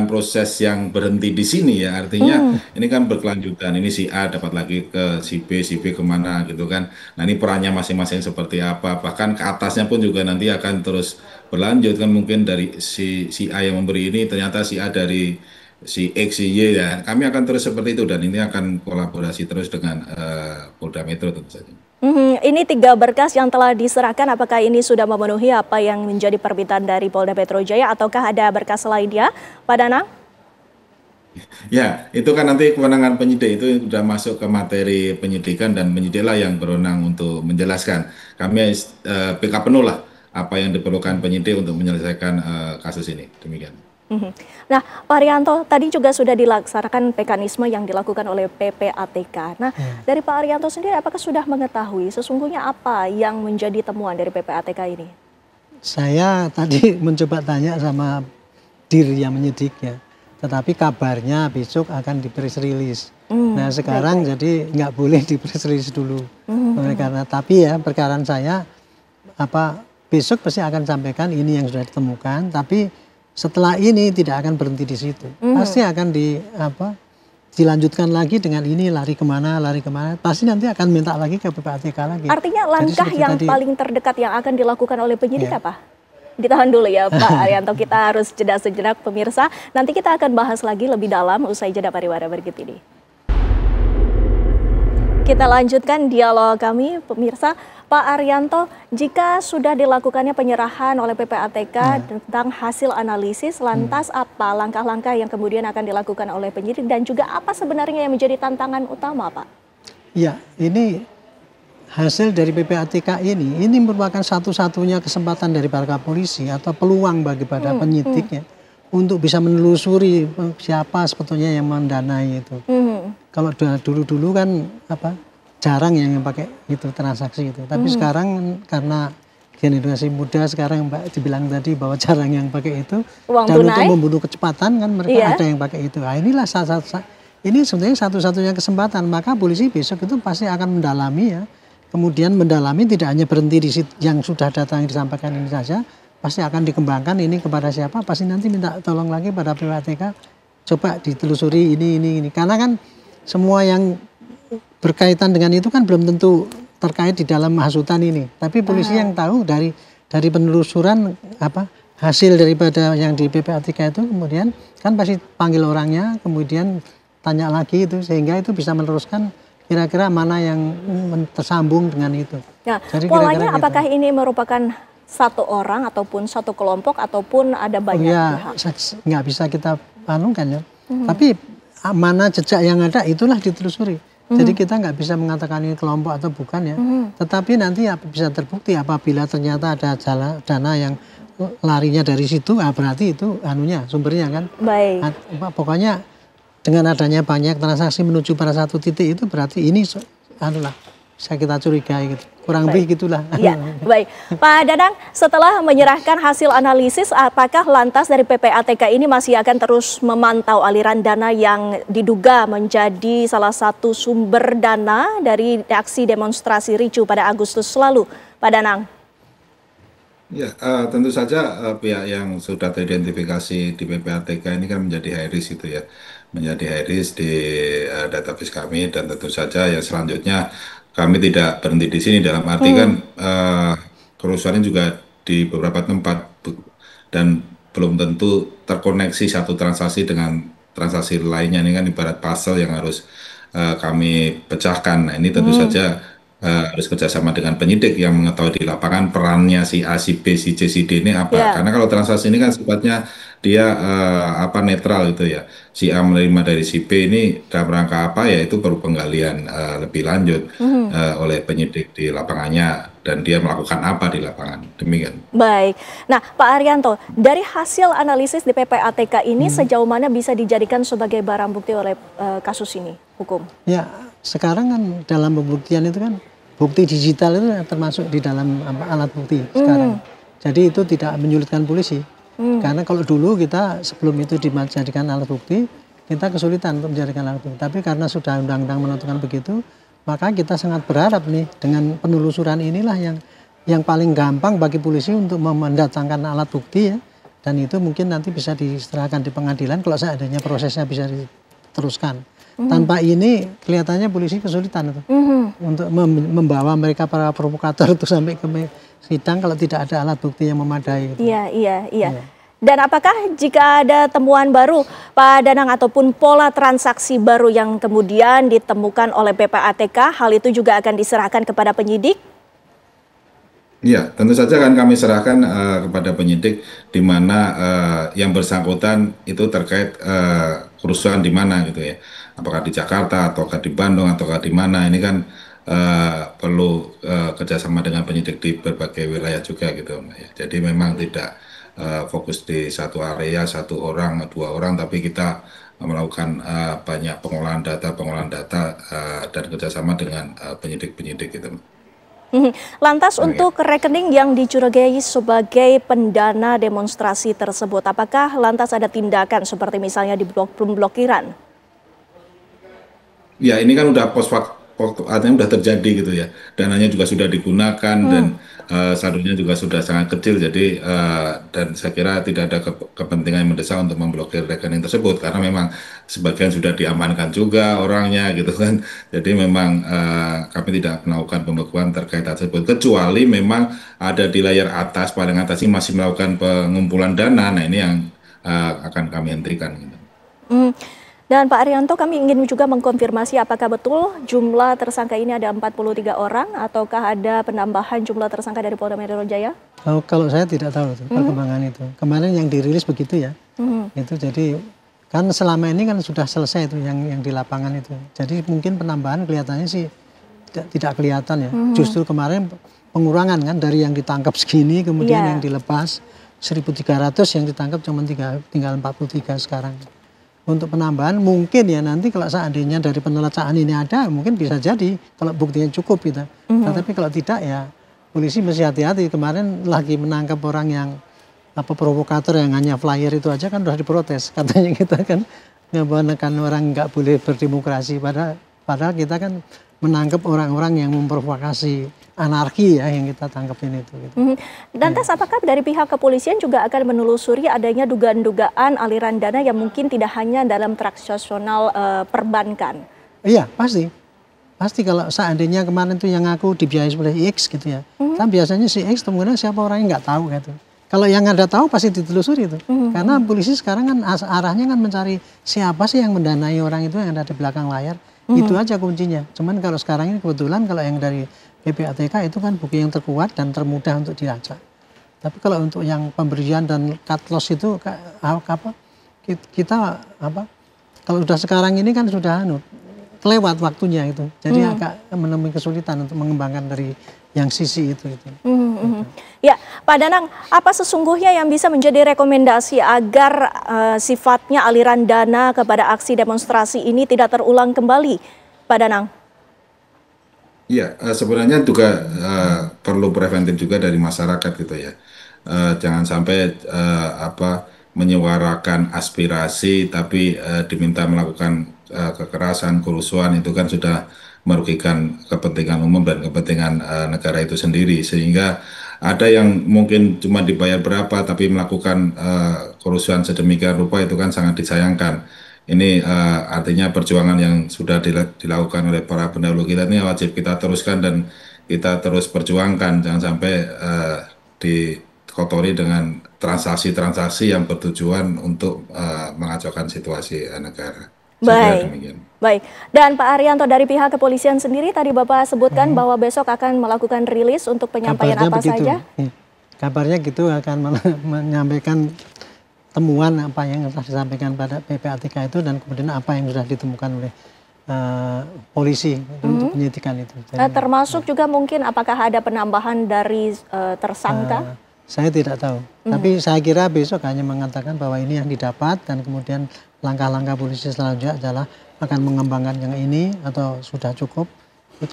proses yang berhenti di sini ya. Artinya ini kan berkelanjutan. Ini si A dapat lagi ke si B kemana gitu kan. Nah ini perannya masing-masing seperti apa. Bahkan ke atasnya pun juga nanti akan terus berlanjut kan. Mungkin dari si A yang memberi ini ternyata si A dari si X, si Y ya. Kami akan terus seperti itu dan ini akan kolaborasi terus dengan Polda Metro tentu saja. Ini 3 berkas yang telah diserahkan, apakah ini sudah memenuhi apa yang menjadi permintaan dari Polda Metro Jaya ataukah ada berkas lainnya, Pak Danang? Ya, itu kan nanti kewenangan penyidik, itu sudah masuk ke materi penyidikan dan penyidiklah yang berwenang untuk menjelaskan. Kami PK penuh lah apa yang diperlukan penyidik untuk menyelesaikan kasus ini. Demikian. Nah, Pak Arianto, tadi juga sudah dilaksanakan mekanisme yang dilakukan oleh PPATK. Nah, dari Pak Arianto sendiri, apakah sudah mengetahui sesungguhnya apa yang menjadi temuan dari PPATK ini? Saya tadi mencoba tanya sama dir yang menyidik ya, tetapi kabarnya besok akan di press release. Nah, sekarang jadi nggak boleh di press release dulu. Karena tapi ya perkaraan saya besok pasti akan sampaikan ini yang sudah ditemukan, tapi setelah ini tidak akan berhenti di situ. Pasti akan dilanjutkan lagi dengan ini, lari kemana. Pasti nanti akan minta lagi ke PPATK lagi. Artinya langkah yang paling terdekat yang akan dilakukan oleh penyidik apa? Ditahan dulu ya Pak Arianto, kita harus jeda sejenak pemirsa. Nanti kita akan bahas lagi lebih dalam usai jeda pariwara berikut ini. Kita lanjutkan dialog kami pemirsa. Pak Arianto, jika sudah dilakukannya penyerahan oleh PPATK tentang hasil analisis, lantas apa langkah-langkah yang kemudian akan dilakukan oleh penyidik dan juga apa sebenarnya yang menjadi tantangan utama, Pak? Ya, ini hasil dari PPATK ini merupakan satu-satunya kesempatan dari para polisi atau peluang bagi para penyidik ya, untuk bisa menelusuri siapa sebetulnya yang mendanai itu. Kalau dulu-dulu kan jarang yang pakai itu transaksi itu. Tapi sekarang karena generasi muda sekarang Mbak dibilang tadi bahwa jarang yang pakai itu uang dan tunai, untuk membunuh kecepatan kan mereka ada yang pakai itu. Nah, inilah ini sebenarnya satu-satunya kesempatan. Maka polisi besok itu pasti akan mendalami ya. Kemudian mendalami tidak hanya berhenti di yang sudah datang yang disampaikan ini saja, pasti akan dikembangkan ini kepada siapa, pasti nanti minta tolong lagi pada PPATK coba ditelusuri ini. Karena kan semua yang berkaitan dengan itu kan belum tentu terkait di dalam hasutan ini. Tapi polisi yang tahu dari penelusuran hasil daripada yang di PPATK itu kemudian kan pasti panggil orangnya, kemudian tanya lagi itu sehingga itu bisa meneruskan kira-kira mana yang tersambung dengan itu. Nah, jadi polanya apakah ini merupakan satu orang ataupun satu kelompok ataupun ada banyak pihak? Nggak bisa kita anukan ya. Tapi mana jejak yang ada itulah ditelusuri. Jadi kita nggak bisa mengatakan ini kelompok atau bukan ya. Tetapi nanti bisa terbukti apabila ternyata ada dana yang larinya dari situ, berarti itu sumbernya kan. Baik. Pokoknya dengan adanya banyak transaksi menuju pada satu titik itu berarti ini bisa kita curigai gitu. Kurang lebih gitulah. Ya, baik. Pak Danang, setelah menyerahkan hasil analisis, apakah lantas dari PPATK ini masih akan terus memantau aliran dana yang diduga menjadi salah satu sumber dana dari aksi demonstrasi ricuh pada Agustus lalu, Pak Danang? Ya, tentu saja pihak yang sudah teridentifikasi di PPATK ini kan menjadi high risk itu ya. Menjadi high risk di database kami dan tentu saja yang selanjutnya kami tidak berhenti di sini dalam arti kan kerusuhannya juga di beberapa tempat dan belum tentu terkoneksi satu transaksi dengan transaksi lainnya. Ini kan ibarat puzzle yang harus kami pecahkan. Nah, ini tentu saja harus kerjasama dengan penyidik yang mengetahui di lapangan perannya si A, si B, si C, si D ini apa. Karena kalau transaksi ini kan sifatnya dia netral gitu ya. Si A menerima dari si B ini dalam rangka apa ya itu perlu penggalian lebih lanjut oleh penyidik di lapangannya dan dia melakukan apa di lapangan. Demikian. Baik. Nah, Pak Arianto, dari hasil analisis di PPATK ini sejauh mana bisa dijadikan sebagai barang bukti oleh kasus ini, hukum? Ya, sekarang kan dalam pembuktian itu kan bukti digital itu termasuk di dalam alat bukti sekarang. Jadi itu tidak menyulitkan polisi. Karena kalau dulu kita sebelum itu dijadikan alat bukti, kita kesulitan untuk menjadikan alat bukti. Tapi karena sudah undang-undang menentukan begitu, maka kita sangat berharap nih dengan penelusuran inilah yang paling gampang bagi polisi untuk mendatangkan alat bukti ya. Dan itu mungkin nanti bisa diserahkan di pengadilan kalau seandainya prosesnya bisa diteruskan. Tanpa ini kelihatannya polisi kesulitan itu untuk membawa mereka para provokator itu sampai ke sidang kalau tidak ada alat bukti yang memadai. Iya. Dan apakah jika ada temuan baru, Pak Danang, ataupun pola transaksi baru yang kemudian ditemukan oleh PPATK, hal itu juga akan diserahkan kepada penyidik? Ya, tentu saja akan kami serahkan kepada penyidik, di mana yang bersangkutan itu terkait kerusuhan di mana gitu ya. Apakah di Jakarta, ataukah di Bandung, ataukah di mana. Ini kan perlu kerjasama dengan penyidik di berbagai wilayah juga gitu. Jadi memang tidak fokus di satu area, satu orang, dua orang, tapi kita melakukan banyak pengolahan data dan kerjasama dengan penyidik-penyidik gitu. Lantas untuk rekening yang dicurigai sebagai pendana demonstrasi tersebut, apakah lantas ada tindakan seperti misalnya di pemblokiran? Ya, ini kan udah artinya udah terjadi gitu ya. Dananya juga sudah digunakan dan saldonya juga sudah sangat kecil. Jadi dan saya kira tidak ada kepentingan yang mendesak untuk memblokir rekening tersebut, karena memang sebagian sudah diamankan juga orangnya gitu kan. Jadi memang kami tidak melakukan pembekuan terkait tersebut, kecuali memang ada di layar atas, paling atas ini masih melakukan pengumpulan dana. Nah ini yang akan kami hentikan gitu. Dan Pak Arianto, kami ingin juga mengkonfirmasi apakah betul jumlah tersangka ini ada 43 orang ataukah ada penambahan jumlah tersangka dari Polda Metro Jaya? Kalau saya tidak tahu perkembangan itu. Kemarin yang dirilis begitu ya. Itu jadi kan selama ini kan sudah selesai itu yang di lapangan itu. Jadi mungkin penambahan kelihatannya sih tidak kelihatan ya. Justru kemarin pengurangan kan dari yang ditangkap segini kemudian yang dilepas 1.300, yang ditangkap cuma tinggal 43 sekarang. Untuk penambahan mungkin ya nanti kalau seandainya dari penelacaan ini ada, mungkin bisa jadi kalau buktinya cukup gitu. Tetapi kalau tidak ya polisi mesti hati-hati. Kemarin lagi menangkap orang yang provokator yang hanya flyer itu aja kan udah diprotes. Katanya kita kan menekan orang nggak boleh berdemokrasi. Padahal kita kan menangkap orang-orang yang memprovokasi anarki ya yang kita tangkapin itu. Gitu. Dan apakah dari pihak kepolisian juga akan menelusuri adanya dugaan-dugaan aliran dana yang mungkin tidak hanya dalam transaksional perbankan? Iya pasti kalau seandainya kemarin tuh yang aku dibiayai oleh X gitu ya, kan biasanya si X kemudian siapa orangnya nggak tahu gitu. Kalau yang ada tahu pasti ditelusuri itu, karena polisi sekarang kan arahnya kan mencari siapa sih yang mendanai orang itu yang ada di belakang layar. Itu aja kuncinya. Cuman kalau sekarang ini kebetulan kalau yang dari PPATK itu kan bukti yang terkuat dan termudah untuk dilacak. Tapi kalau untuk yang pemberian dan cut loss itu kita kalau sudah sekarang ini kan sudah kelewat waktunya itu. Jadi agak menemui kesulitan untuk mengembangkan dari yang sisi itu. Ya, Pak Danang, apa sesungguhnya yang bisa menjadi rekomendasi agar sifatnya aliran dana kepada aksi demonstrasi ini tidak terulang kembali, Pak Danang? Iya, sebenarnya juga perlu preventif juga dari masyarakat gitu ya. Jangan sampai menyuarakan aspirasi tapi diminta melakukan kekerasan, kerusuhan, itu kan sudah merugikan kepentingan umum dan kepentingan negara itu sendiri, sehingga ada yang mungkin cuma dibayar berapa tapi melakukan kerusuhan sedemikian rupa, itu kan sangat disayangkan. Ini artinya perjuangan yang sudah dilakukan oleh para pendahulu kita ini wajib kita teruskan dan kita terus perjuangkan, jangan sampai dikotori dengan transaksi-transaksi yang bertujuan untuk mengacaukan situasi negara. Baik. Dan Pak Arianto, dari pihak kepolisian sendiri tadi Bapak sebutkan bahwa besok akan melakukan rilis untuk penyampaian kabarnya apa begitu saja? Kabarnya gitu akan menyampaikan temuan apa yang telah disampaikan pada PPATK itu dan kemudian apa yang sudah ditemukan oleh polisi untuk penyidikan itu. Jadi, termasuk juga mungkin apakah ada penambahan dari tersangka? Saya tidak tahu, tapi saya kira besok hanya mengatakan bahwa ini yang didapat dan kemudian langkah-langkah polisi selanjutnya adalah akan mengembangkan yang ini atau sudah cukup,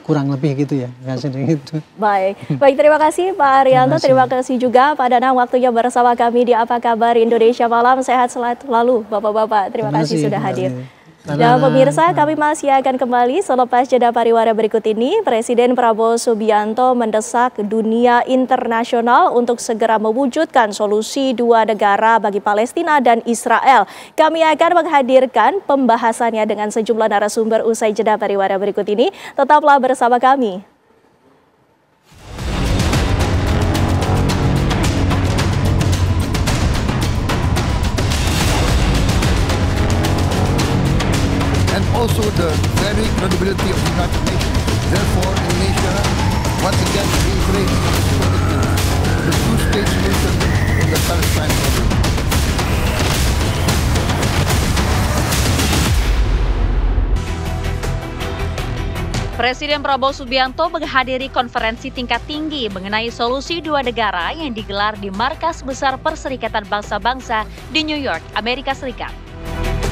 kurang lebih gitu ya. Gitu. Baik, terima kasih Pak Arianto, terima kasih juga Pak Danang waktunya bersama kami di Apa Kabar Indonesia Malam. Sehat selalu Bapak-Bapak, terima kasih sudah hadir. Dan pemirsa, kami masih akan kembali selepas jeda pariwara berikut ini. Presiden Prabowo Subianto mendesak dunia internasional untuk segera mewujudkan solusi dua negara bagi Palestina dan Israel. Kami akan menghadirkan pembahasannya dengan sejumlah narasumber usai jeda pariwara berikut ini. Tetaplah bersama kami. and also the very credibility of the United Nations. Therefore, Indonesia once again reiterates its commitment to the two-state solution in the Palestine problem. Presiden Prabowo Subianto menghadiri konferensi tingkat tinggi mengenai solusi dua negara yang digelar di Markas Besar Perserikatan Bangsa-Bangsa di New York, Amerika Serikat.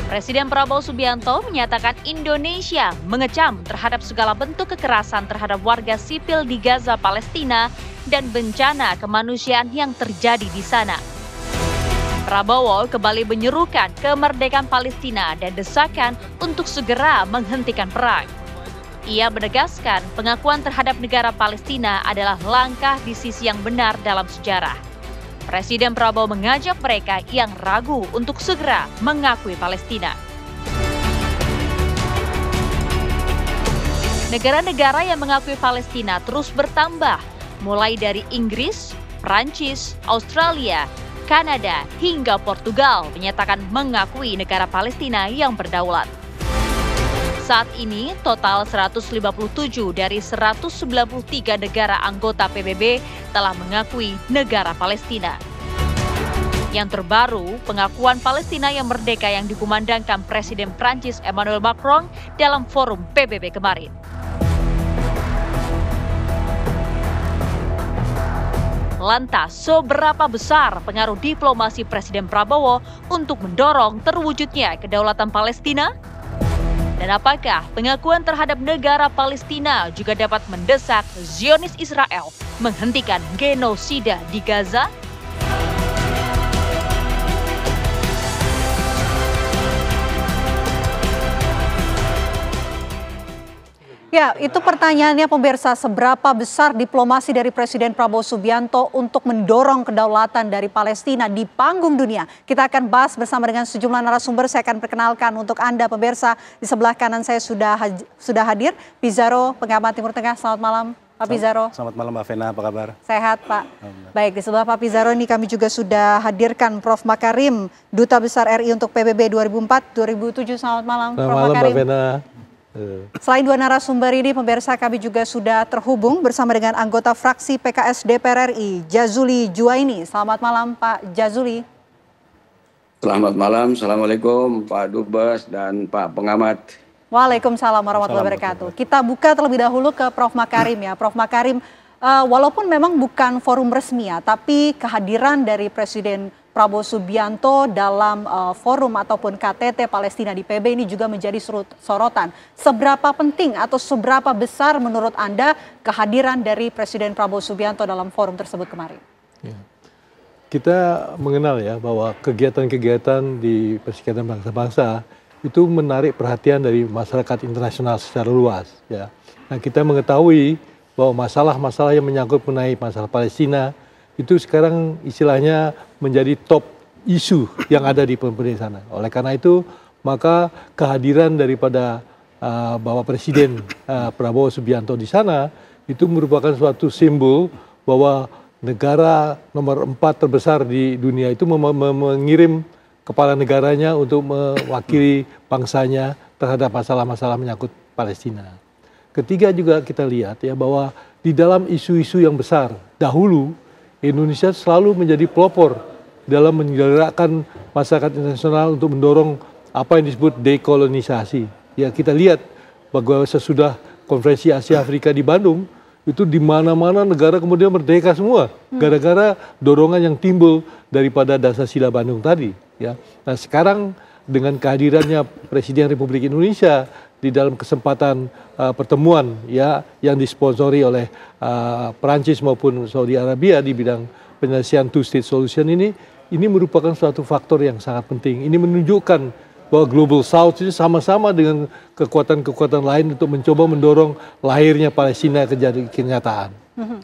Presiden Prabowo Subianto menyatakan Indonesia mengecam terhadap segala bentuk kekerasan terhadap warga sipil di Gaza, Palestina, dan bencana kemanusiaan yang terjadi di sana. Prabowo kembali menyerukan kemerdekaan Palestina dan desakan untuk segera menghentikan perang. Ia menegaskan pengakuan terhadap negara Palestina adalah langkah di sisi yang benar dalam sejarah. Presiden Prabowo mengajak mereka yang ragu untuk segera mengakui Palestina. Negara-negara yang mengakui Palestina terus bertambah, mulai dari Inggris, Prancis, Australia, Kanada, hingga Portugal menyatakan mengakui negara Palestina yang berdaulat. Saat ini, total 157 dari 193 negara anggota PBB telah mengakui negara Palestina. Yang terbaru, pengakuan Palestina yang merdeka yang dikumandangkan Presiden Prancis Emmanuel Macron dalam forum PBB kemarin. Lantas, seberapa besar pengaruh diplomasi Presiden Prabowo untuk mendorong terwujudnya kedaulatan Palestina? Dan apakah pengakuan terhadap negara Palestina juga dapat mendesak Zionis Israel menghentikan genosida di Gaza? Ya, itu pertanyaannya pemirsa, seberapa besar diplomasi dari Presiden Prabowo Subianto untuk mendorong kedaulatan dari Palestina di panggung dunia. Kita akan bahas bersama dengan sejumlah narasumber. Saya akan perkenalkan untuk Anda pemirsa, di sebelah kanan saya sudah hadir Pizarro, pengamat Timur Tengah. Selamat malam Pak Pizarro. Selamat malam Mbak Vena, apa kabar? Sehat Pak. Baik, di sebelah Pak Pizarro ini kami juga sudah hadirkan Prof. Makarim, Duta Besar RI untuk PBB 2004-2007. Selamat malam Prof. Makarim. Mbak Vena. Selain dua narasumber ini, pemirsa, kami juga sudah terhubung bersama dengan anggota fraksi PKS DPR RI, Jazuli Juwaini. Selamat malam Pak Jazuli. Selamat malam, Assalamualaikum Pak Dubes dan Pak Pengamat. Waalaikumsalam warahmatullahi wabarakatuh. Kita buka terlebih dahulu ke Prof. Makarim ya. Prof. Makarim, walaupun memang bukan forum resmi ya, tapi kehadiran dari Presiden Prabowo Subianto dalam forum ataupun KTT Palestina di PB ini juga menjadi sorotan. Seberapa penting atau seberapa besar menurut Anda kehadiran dari Presiden Prabowo Subianto dalam forum tersebut kemarin? Ya. Kita mengenal ya bahwa kegiatan-kegiatan di Perserikatan Bangsa-Bangsa itu menarik perhatian dari masyarakat internasional secara luas. Ya. Nah, kita mengetahui bahwa masalah-masalah yang menyangkut mengenai masalah Palestina itu sekarang istilahnya menjadi top isu yang ada di pemerintah sana. Oleh karena itu, maka kehadiran daripada Bapak Presiden Prabowo Subianto di sana itu merupakan suatu simbol bahwa negara nomor 4 terbesar di dunia itu mengirim kepala negaranya untuk mewakili bangsanya terhadap masalah-masalah menyangkut Palestina. Ketiga juga kita lihat ya bahwa di dalam isu-isu yang besar dahulu Indonesia selalu menjadi pelopor dalam menggerakkan masyarakat internasional untuk mendorong apa yang disebut dekolonisasi. Ya, kita lihat bahwa sesudah konferensi Asia Afrika di Bandung, itu di mana-mana negara kemudian merdeka semua gara-gara dorongan yang timbul daripada Dasar-Sila Bandung tadi. Ya, nah sekarang dengan kehadirannya Presiden Republik Indonesia di dalam kesempatan pertemuan ya yang disponsori oleh Perancis maupun Saudi Arabia di bidang penyelesaian two-state solution ini merupakan suatu faktor yang sangat penting. Ini menunjukkan bahwa Global South ini sama-sama dengan kekuatan-kekuatan lain untuk mencoba mendorong lahirnya Palestina ke jadi kenyataan.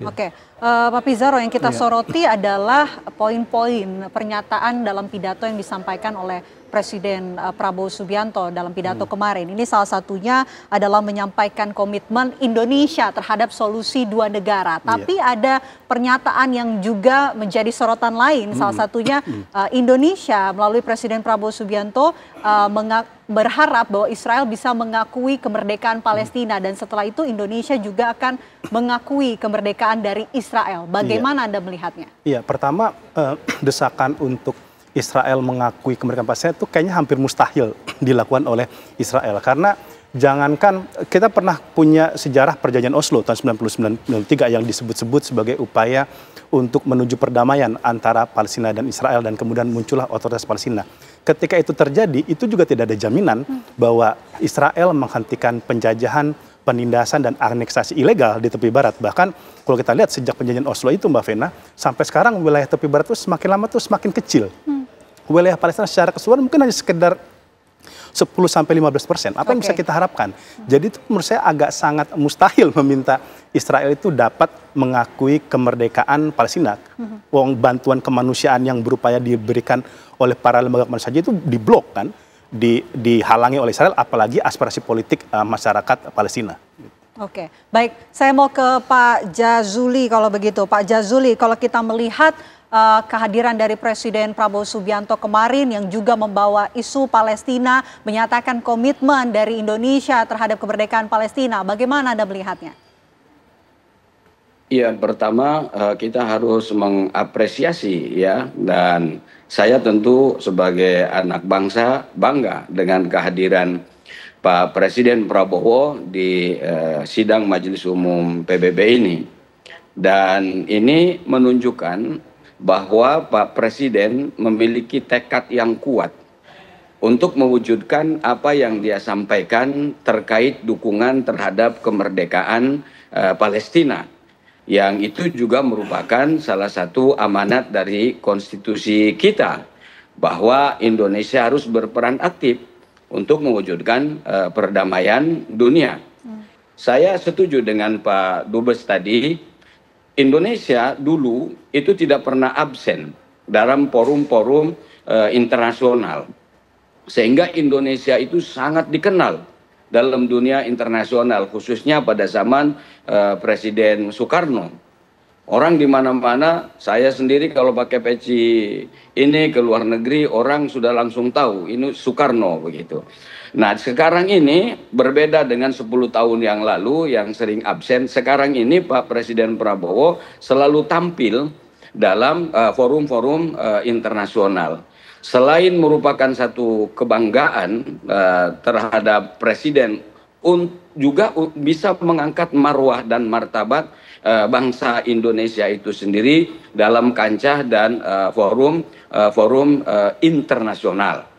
Oke, Pak Pizarro, yang kita soroti adalah poin-poin pernyataan dalam pidato yang disampaikan oleh Presiden Prabowo Subianto dalam pidato kemarin. Ini salah satunya adalah menyampaikan komitmen Indonesia terhadap solusi dua negara. Tapi ada pernyataan yang juga menjadi sorotan lain. Salah satunya Indonesia melalui Presiden Prabowo Subianto berharap bahwa Israel bisa mengakui kemerdekaan Palestina dan setelah itu Indonesia juga akan mengakui kemerdekaan dari Israel. Bagaimana Anda melihatnya? Iya, pertama desakan untuk Israel mengakui kemerdekaan Palestina itu kayaknya hampir mustahil dilakukan oleh Israel karena jangankan kita pernah punya sejarah perjanjian Oslo tahun 1993 yang disebut-sebut sebagai upaya untuk menuju perdamaian antara Palestina dan Israel dan kemudian muncullah otoritas Palestina. Ketika itu terjadi, itu juga tidak ada jaminan bahwa Israel menghentikan penjajahan, penindasan dan aneksasi ilegal di tepi barat. Bahkan kalau kita lihat sejak perjanjian Oslo itu Mbak Vena, sampai sekarang wilayah tepi barat itu semakin lama tuh semakin kecil. Wilayah Palestina secara keseluruhan mungkin hanya sekedar 10-15%. Apa yang bisa kita harapkan? Jadi itu menurut saya agak sangat mustahil meminta Israel itu dapat mengakui kemerdekaan Palestina. Wong bantuan kemanusiaan yang berupaya diberikan oleh para lembaga kemanusiaan itu diblok kan, dihalangi oleh Israel, apalagi aspirasi politik masyarakat Palestina. Oke, baik. Saya mau ke Pak Jazuli kalau begitu. Pak Jazuli, kalau kita melihat kehadiran dari Presiden Prabowo Subianto kemarin yang juga membawa isu Palestina, menyatakan komitmen dari Indonesia terhadap kemerdekaan Palestina. Bagaimana Anda melihatnya? Iya, pertama kita harus mengapresiasi ya, dan saya tentu sebagai anak bangsa bangga dengan kehadiran Pak Presiden Prabowo di sidang Majelis Umum PBB ini. Dan ini menunjukkan bahwa Pak Presiden memiliki tekad yang kuat untuk mewujudkan apa yang dia sampaikan terkait dukungan terhadap kemerdekaan Palestina. Yang itu juga merupakan salah satu amanat dari konstitusi kita, bahwa Indonesia harus berperan aktif untuk mewujudkan perdamaian dunia. Saya setuju dengan Pak Dubes tadi. Indonesia dulu itu tidak pernah absen dalam forum-forum internasional. Sehingga Indonesia itu sangat dikenal dalam dunia internasional, khususnya pada zaman Presiden Soekarno. Orang di mana-mana, saya sendiri kalau pakai peci ini ke luar negeri, orang sudah langsung tahu ini Soekarno begitu. Nah, sekarang ini berbeda dengan 10 tahun yang lalu yang sering absen. Sekarang ini Pak Presiden Prabowo selalu tampil dalam forum-forum internasional. Selain merupakan satu kebanggaan terhadap Presiden, juga bisa mengangkat marwah dan martabat bangsa Indonesia itu sendiri dalam kancah dan forum internasional.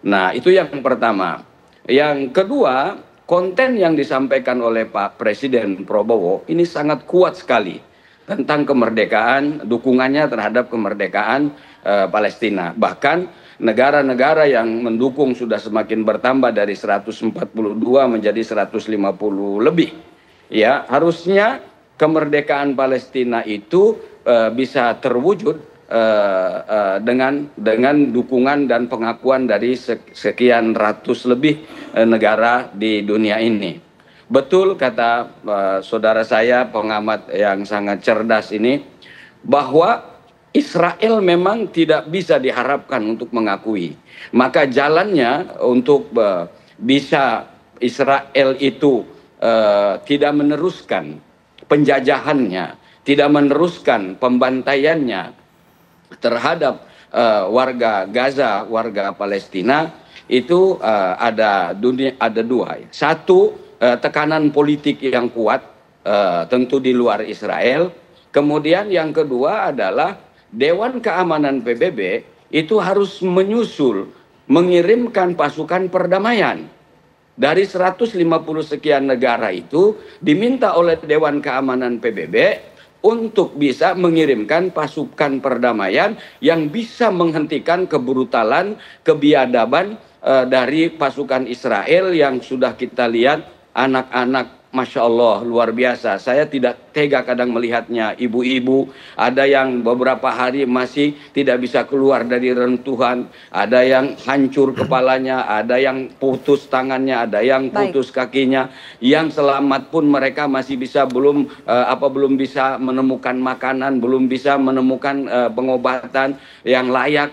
Nah, itu yang pertama. Yang kedua, konten yang disampaikan oleh Pak Presiden Prabowo ini sangat kuat sekali tentang kemerdekaan, dukungannya terhadap kemerdekaan Palestina. Bahkan negara-negara yang mendukung sudah semakin bertambah dari 142 menjadi 150 lebih. Ya, harusnya kemerdekaan Palestina itu bisa terwujud dengan dukungan dan pengakuan dari sekian ratus lebih negara di dunia ini. Betul kata saudara saya, pengamat yang sangat cerdas ini, bahwa Israel memang tidak bisa diharapkan untuk mengakui. Maka jalannya untuk bisa Israel itu tidak meneruskan penjajahannya, tidak meneruskan pembantaiannya terhadap warga Gaza, warga Palestina, itu ada dua. Satu, tekanan politik yang kuat tentu di luar Israel. Kemudian yang kedua adalah Dewan Keamanan PBB itu harus menyusul, mengirimkan pasukan perdamaian. Dari 150 sekian negara itu diminta oleh Dewan Keamanan PBB untuk bisa mengirimkan pasukan perdamaian yang bisa menghentikan kebrutalan, kebiadaban dari pasukan Israel yang sudah kita lihat anak-anak Masya Allah, luar biasa. Saya tidak tega kadang melihatnya. Ibu-ibu, ada yang beberapa hari masih tidak bisa keluar dari rentuhan. Ada yang hancur kepalanya, ada yang putus tangannya, ada yang putus kakinya. Yang selamat pun mereka masih bisa belum bisa menemukan makanan, belum bisa menemukan pengobatan yang layak,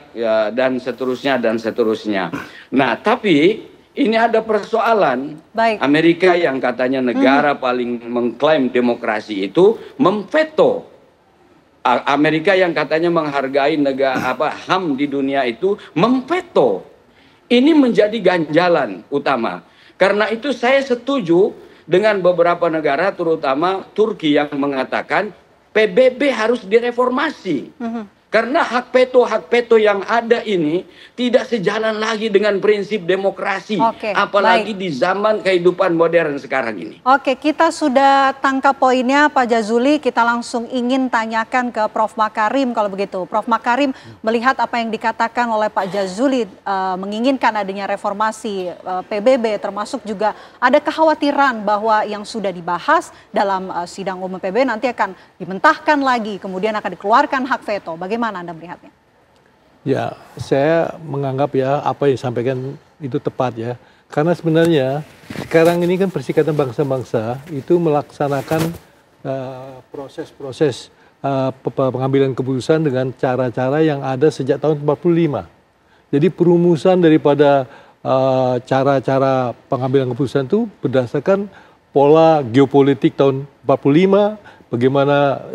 dan seterusnya dan seterusnya. Nah, tapi ini ada persoalan. Amerika yang katanya negara paling mengklaim demokrasi itu memveto. Amerika yang katanya menghargai negara HAM di dunia itu memveto. Ini menjadi ganjalan utama. Karena itu saya setuju dengan beberapa negara, terutama Turki, yang mengatakan PBB harus direformasi. Karena hak veto yang ada ini tidak sejalan lagi dengan prinsip demokrasi. Apalagi di zaman kehidupan modern sekarang ini. Oke, kita sudah tangkap poinnya Pak Jazuli. Kita langsung ingin tanyakan ke Prof. Makarim kalau begitu. Prof. Makarim melihat apa yang dikatakan oleh Pak Jazuli, menginginkan adanya reformasi PBB, termasuk juga ada kekhawatiran bahwa yang sudah dibahas dalam sidang umum PBB nanti akan dimentahkan lagi, kemudian akan dikeluarkan hak veto. Bagaimana Anda melihatnya? Ya, saya menganggap ya apa yang disampaikan itu tepat ya. Karena sebenarnya sekarang ini kan Perserikatan Bangsa-Bangsa itu melaksanakan proses-proses pengambilan keputusan dengan cara-cara yang ada sejak tahun 45. Jadi perumusan daripada cara-cara pengambilan keputusan itu berdasarkan pola geopolitik tahun 45, bagaimana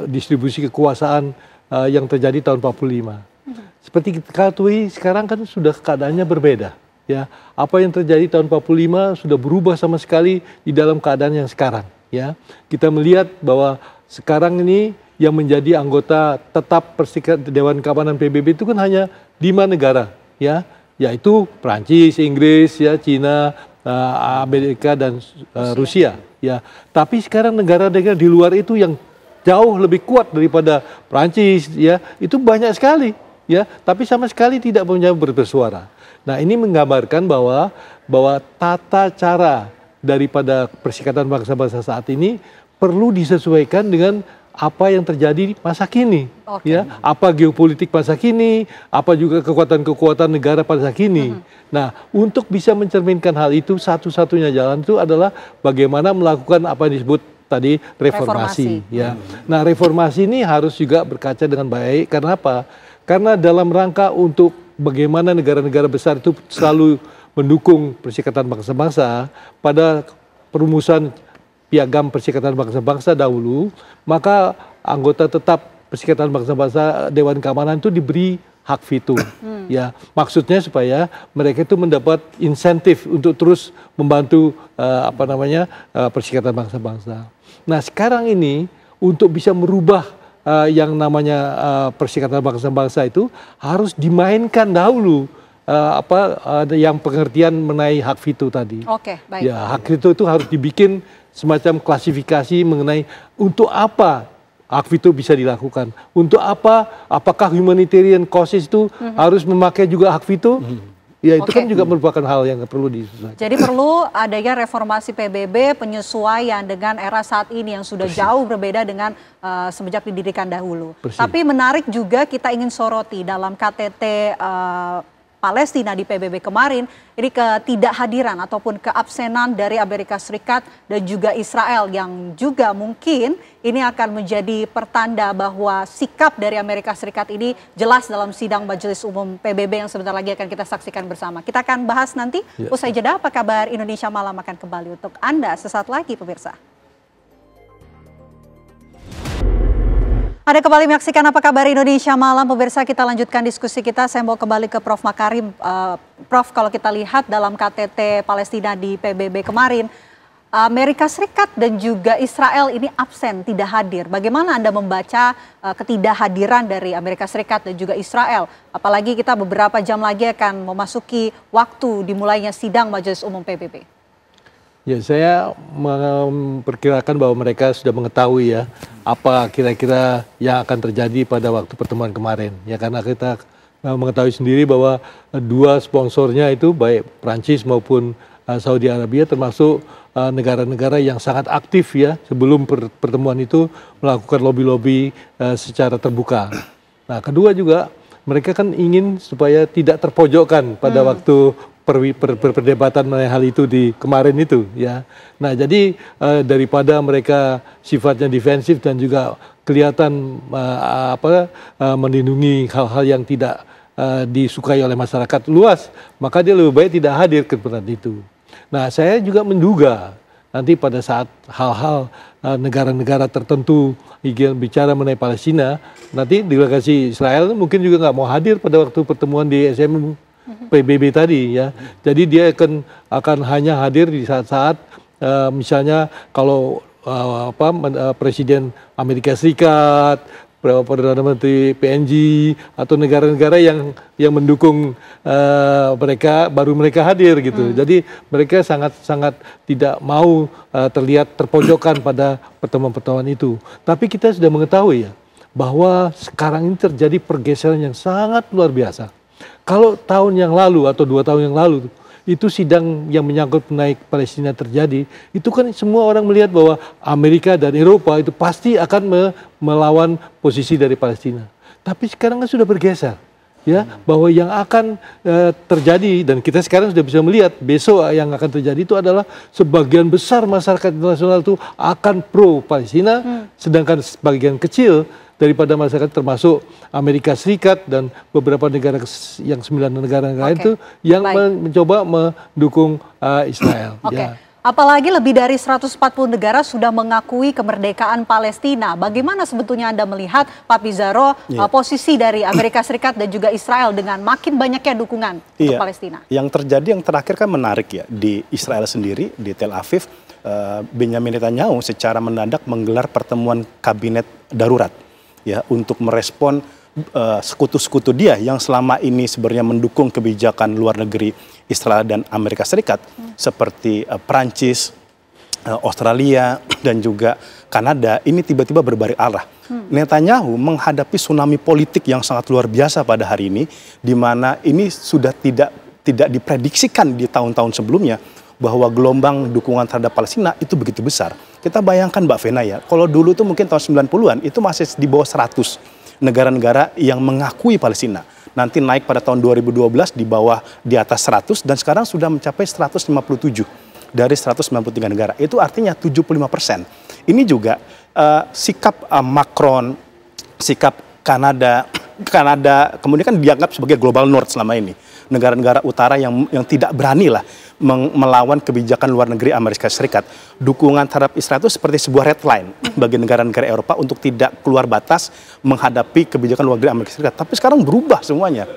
distribusi kekuasaan yang terjadi tahun 45. Seperti kita ketahui sekarang kan sudah keadaannya berbeda. Ya, apa yang terjadi tahun 45 sudah berubah sama sekali di dalam keadaan yang sekarang. Ya, kita melihat bahwa sekarang ini yang menjadi anggota tetap Dewan Keamanan PBB itu kan hanya 5 negara. Ya, yaitu Prancis, Inggris, ya, Cina, Amerika dan Rusia. Ya, tapi sekarang negara-negara di luar itu yang jauh lebih kuat daripada Prancis, ya, itu banyak sekali, ya, tapi sama sekali tidak punya bersuara. Nah, ini menggambarkan bahwa tata cara daripada Perserikatan Bangsa-Bangsa saat ini perlu disesuaikan dengan apa yang terjadi masa kini, ya, apa geopolitik masa kini, apa juga kekuatan-kekuatan negara pada masa kini. Nah, untuk bisa mencerminkan hal itu, satu-satunya jalan itu adalah bagaimana melakukan apa yang disebut tadi reformasi. Ya. Nah, reformasi ini harus juga berkaca dengan baik. Karena apa? Karena dalam rangka untuk bagaimana negara-negara besar itu selalu mendukung Perserikatan Bangsa-Bangsa pada perumusan Piagam Perserikatan Bangsa-Bangsa dahulu, maka anggota tetap Perserikatan Bangsa-Bangsa Dewan Keamanan itu diberi hak veto. Ya, maksudnya supaya mereka itu mendapat insentif untuk terus membantu Perserikatan Bangsa-Bangsa. Nah, sekarang ini untuk bisa merubah yang namanya Perserikatan Bangsa-Bangsa itu harus dimainkan dahulu yang pengertian mengenai hak veto tadi. Oke, baik. Ya, hak veto itu harus dibikin semacam klasifikasi mengenai untuk apa hak veto bisa dilakukan. Untuk apa? Apakah humanitarian causes itu harus memakai juga hak veto? Ya, itu kan juga merupakan hal yang perlu disesuaikan. Jadi perlu adanya reformasi PBB, penyesuaian dengan era saat ini yang sudah jauh berbeda dengan semenjak didirikan dahulu. Tapi menarik juga kita ingin soroti dalam KTT Palestina di PBB kemarin, ini ketidakhadiran ataupun keabsenan dari Amerika Serikat dan juga Israel yang juga mungkin ini akan menjadi pertanda bahwa sikap dari Amerika Serikat ini jelas dalam sidang Majelis Umum PBB yang sebentar lagi akan kita saksikan bersama. Kita akan bahas nanti usai jeda. Apa kabar Indonesia Malam akan kembali untuk Anda sesaat lagi pemirsa. Anda kembali menyaksikan Apa Kabar Indonesia Malam. Pemirsa, kita lanjutkan diskusi kita. Saya mau kembali ke Prof. Makarim. Prof, kalau kita lihat dalam KTT Palestina di PBB kemarin, Amerika Serikat dan juga Israel ini absen, tidak hadir. Bagaimana Anda membaca ketidakhadiran dari Amerika Serikat dan juga Israel? Apalagi kita beberapa jam lagi akan memasuki waktu dimulainya sidang Majelis Umum PBB. Ya, saya memperkirakan bahwa mereka sudah mengetahui ya apa kira-kira yang akan terjadi pada waktu pertemuan kemarin. Ya, karena kita mengetahui sendiri bahwa dua sponsornya itu baik Prancis maupun Saudi Arabia termasuk negara-negara yang sangat aktif ya sebelum pertemuan itu melakukan lobby-lobby secara terbuka. Nah, kedua juga mereka kan ingin supaya tidak terpojokkan pada waktu perdebatan mengenai hal itu di kemarin itu ya. Nah, jadi daripada mereka sifatnya defensif dan juga kelihatan melindungi hal-hal yang tidak disukai oleh masyarakat luas, maka dia lebih baik tidak hadir ke tempat itu. Nah, saya juga menduga nanti pada saat hal-hal negara-negara tertentu ingin bicara mengenai Palestina, nanti delegasi Israel mungkin juga nggak mau hadir pada waktu pertemuan di SM PBB tadi ya. Jadi dia akan hanya hadir di saat-saat misalnya kalau Presiden Amerika Serikat, Perdana Menteri PNG atau negara-negara yang mendukung mereka baru mereka hadir gitu. Jadi mereka sangat tidak mau terlihat terpojokkan pada pertemuan-pertemuan itu. Tapi kita sudah mengetahui ya bahwa sekarang ini terjadi pergeseran yang sangat luar biasa. Kalau tahun yang lalu atau 2 tahun yang lalu itu sidang yang menyangkut naik Palestina terjadi, itu kan semua orang melihat bahwa Amerika dan Eropa itu pasti akan melawan posisi dari Palestina. Tapi sekarang kan sudah bergeser, ya, bahwa yang akan terjadi dan kita sekarang sudah bisa melihat besok yang akan terjadi itu adalah sebagian besar masyarakat internasional itu akan pro Palestina, sedangkan sebagian kecil daripada masyarakat termasuk Amerika Serikat dan beberapa negara yang 9 negara lain itu yang mencoba mendukung Israel. Ya. Apalagi lebih dari 140 negara sudah mengakui kemerdekaan Palestina. Bagaimana sebetulnya Anda melihat, Pak Pizarro, posisi dari Amerika Serikat dan juga Israel dengan makin banyaknya dukungan untuk Palestina? Yang terjadi yang terakhir kan menarik ya, di Israel sendiri, di Tel Aviv, Benjamin Netanyahu secara mendadak menggelar pertemuan kabinet darurat ya untuk merespon sekutu-sekutu dia yang selama ini sebenarnya mendukung kebijakan luar negeri Israel dan Amerika Serikat seperti Prancis, Australia dan juga Kanada ini tiba-tiba berbalik arah. Netanyahu menghadapi tsunami politik yang sangat luar biasa pada hari ini, di mana ini sudah tidak diprediksikan di tahun-tahun sebelumnya bahwa gelombang dukungan terhadap Palestina itu begitu besar. Kita bayangkan Mbak Vena ya, kalau dulu itu mungkin tahun 90-an itu masih di bawah 100 negara-negara yang mengakui Palestina. Nanti naik pada tahun 2012 di atas 100 dan sekarang sudah mencapai 157 dari 193 negara. Itu artinya 75%. Ini juga sikap Macron, sikap Kanada kemudian kan dianggap sebagai global north selama ini. Negara-negara utara yang tidak berani lah melawan kebijakan luar negeri Amerika Serikat. Dukungan terhadap Israel itu seperti sebuah red line bagi negara-negara Eropa untuk tidak keluar batas menghadapi kebijakan luar negeri Amerika Serikat. Tapi sekarang berubah semuanya.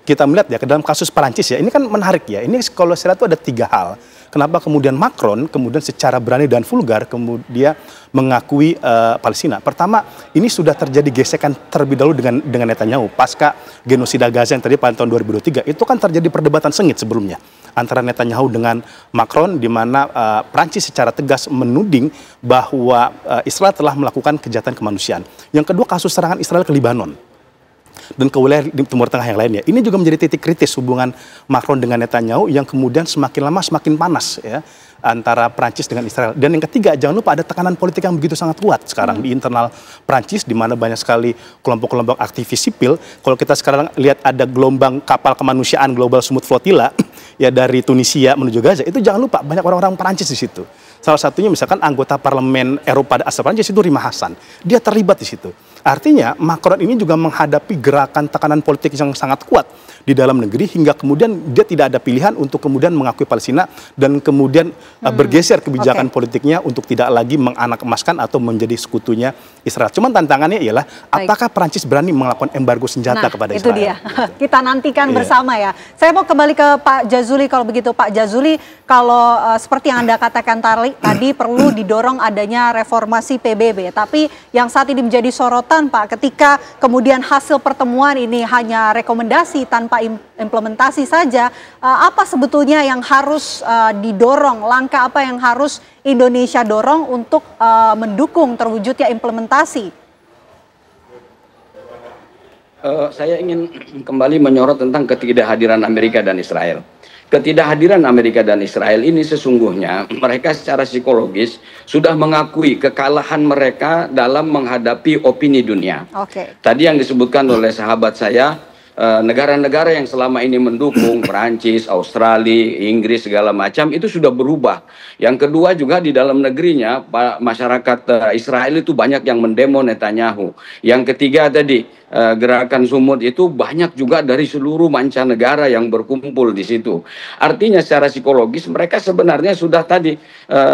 Kita melihat ya ke dalam kasus Perancis ya, ini kan menarik ya. Ini kalau saya lihat itu ada 3 hal. Kenapa kemudian Macron kemudian secara berani dan vulgar kemudian mengakui Palestina. Pertama, ini sudah terjadi gesekan terlebih dahulu dengan Netanyahu pasca genosida Gaza yang terjadi pada tahun 2023. Itu kan terjadi perdebatan sengit sebelumnya antara Netanyahu dengan Macron, di mana Prancis secara tegas menuding bahwa Israel telah melakukan kejahatan kemanusiaan. Yang kedua, kasus serangan Israel ke Libanon dan ke wilayah di Timur Tengah yang lainnya. Ini juga menjadi titik kritis hubungan Macron dengan Netanyahu yang kemudian semakin lama semakin panas ya antara Prancis dengan Israel. Dan yang ketiga, jangan lupa ada tekanan politik yang begitu sangat kuat sekarang di internal Prancis, di mana banyak sekali kelompok-kelompok aktivis sipil. Kalau kita sekarang lihat ada gelombang kapal kemanusiaan Global Smooth Flotilla ya dari Tunisia menuju Gaza, itu jangan lupa banyak orang-orang Prancis di situ. Salah satunya misalkan anggota parlemen Eropa asal Prancis itu Rima Hassan. Dia terlibat di situ. Artinya Macron ini juga menghadapi gerakan tekanan politik yang sangat kuat di dalam negeri hingga kemudian dia tidak ada pilihan untuk kemudian mengakui Palestina dan kemudian bergeser kebijakan politiknya untuk tidak lagi menganak-emaskan atau menjadi sekutunya Israel. Cuman tantangannya ialah apakah Prancis berani melakukan embargo senjata kepada Israel? Itu dia. Kita nantikan bersama ya. Saya mau kembali ke Pak Jazuli kalau begitu. Pak Jazuli, kalau seperti yang Anda katakan tadi perlu didorong adanya reformasi PBB. Tapi yang saat ini menjadi sorotan Pak, ketika kemudian hasil pertemuan ini hanya rekomendasi tanpa implementasi saja, apa sebetulnya yang harus didorong, langkah apa yang harus Indonesia dorong untuk mendukung terwujudnya implementasi? Saya ingin kembali menyorot tentang ketidakhadiran Amerika dan Israel. Ketidakhadiran Amerika dan Israel ini sesungguhnya mereka secara psikologis sudah mengakui kekalahan mereka dalam menghadapi opini dunia. Tadi yang disebutkan oleh sahabat saya, negara-negara yang selama ini mendukung Perancis, Australia, Inggris segala macam itu sudah berubah. Yang kedua juga di dalam negerinya masyarakat Israel itu banyak yang mendemo Netanyahu. Yang ketiga tadi gerakan Sumud itu banyak juga dari seluruh mancanegara yang berkumpul di situ. Artinya secara psikologis mereka sebenarnya sudah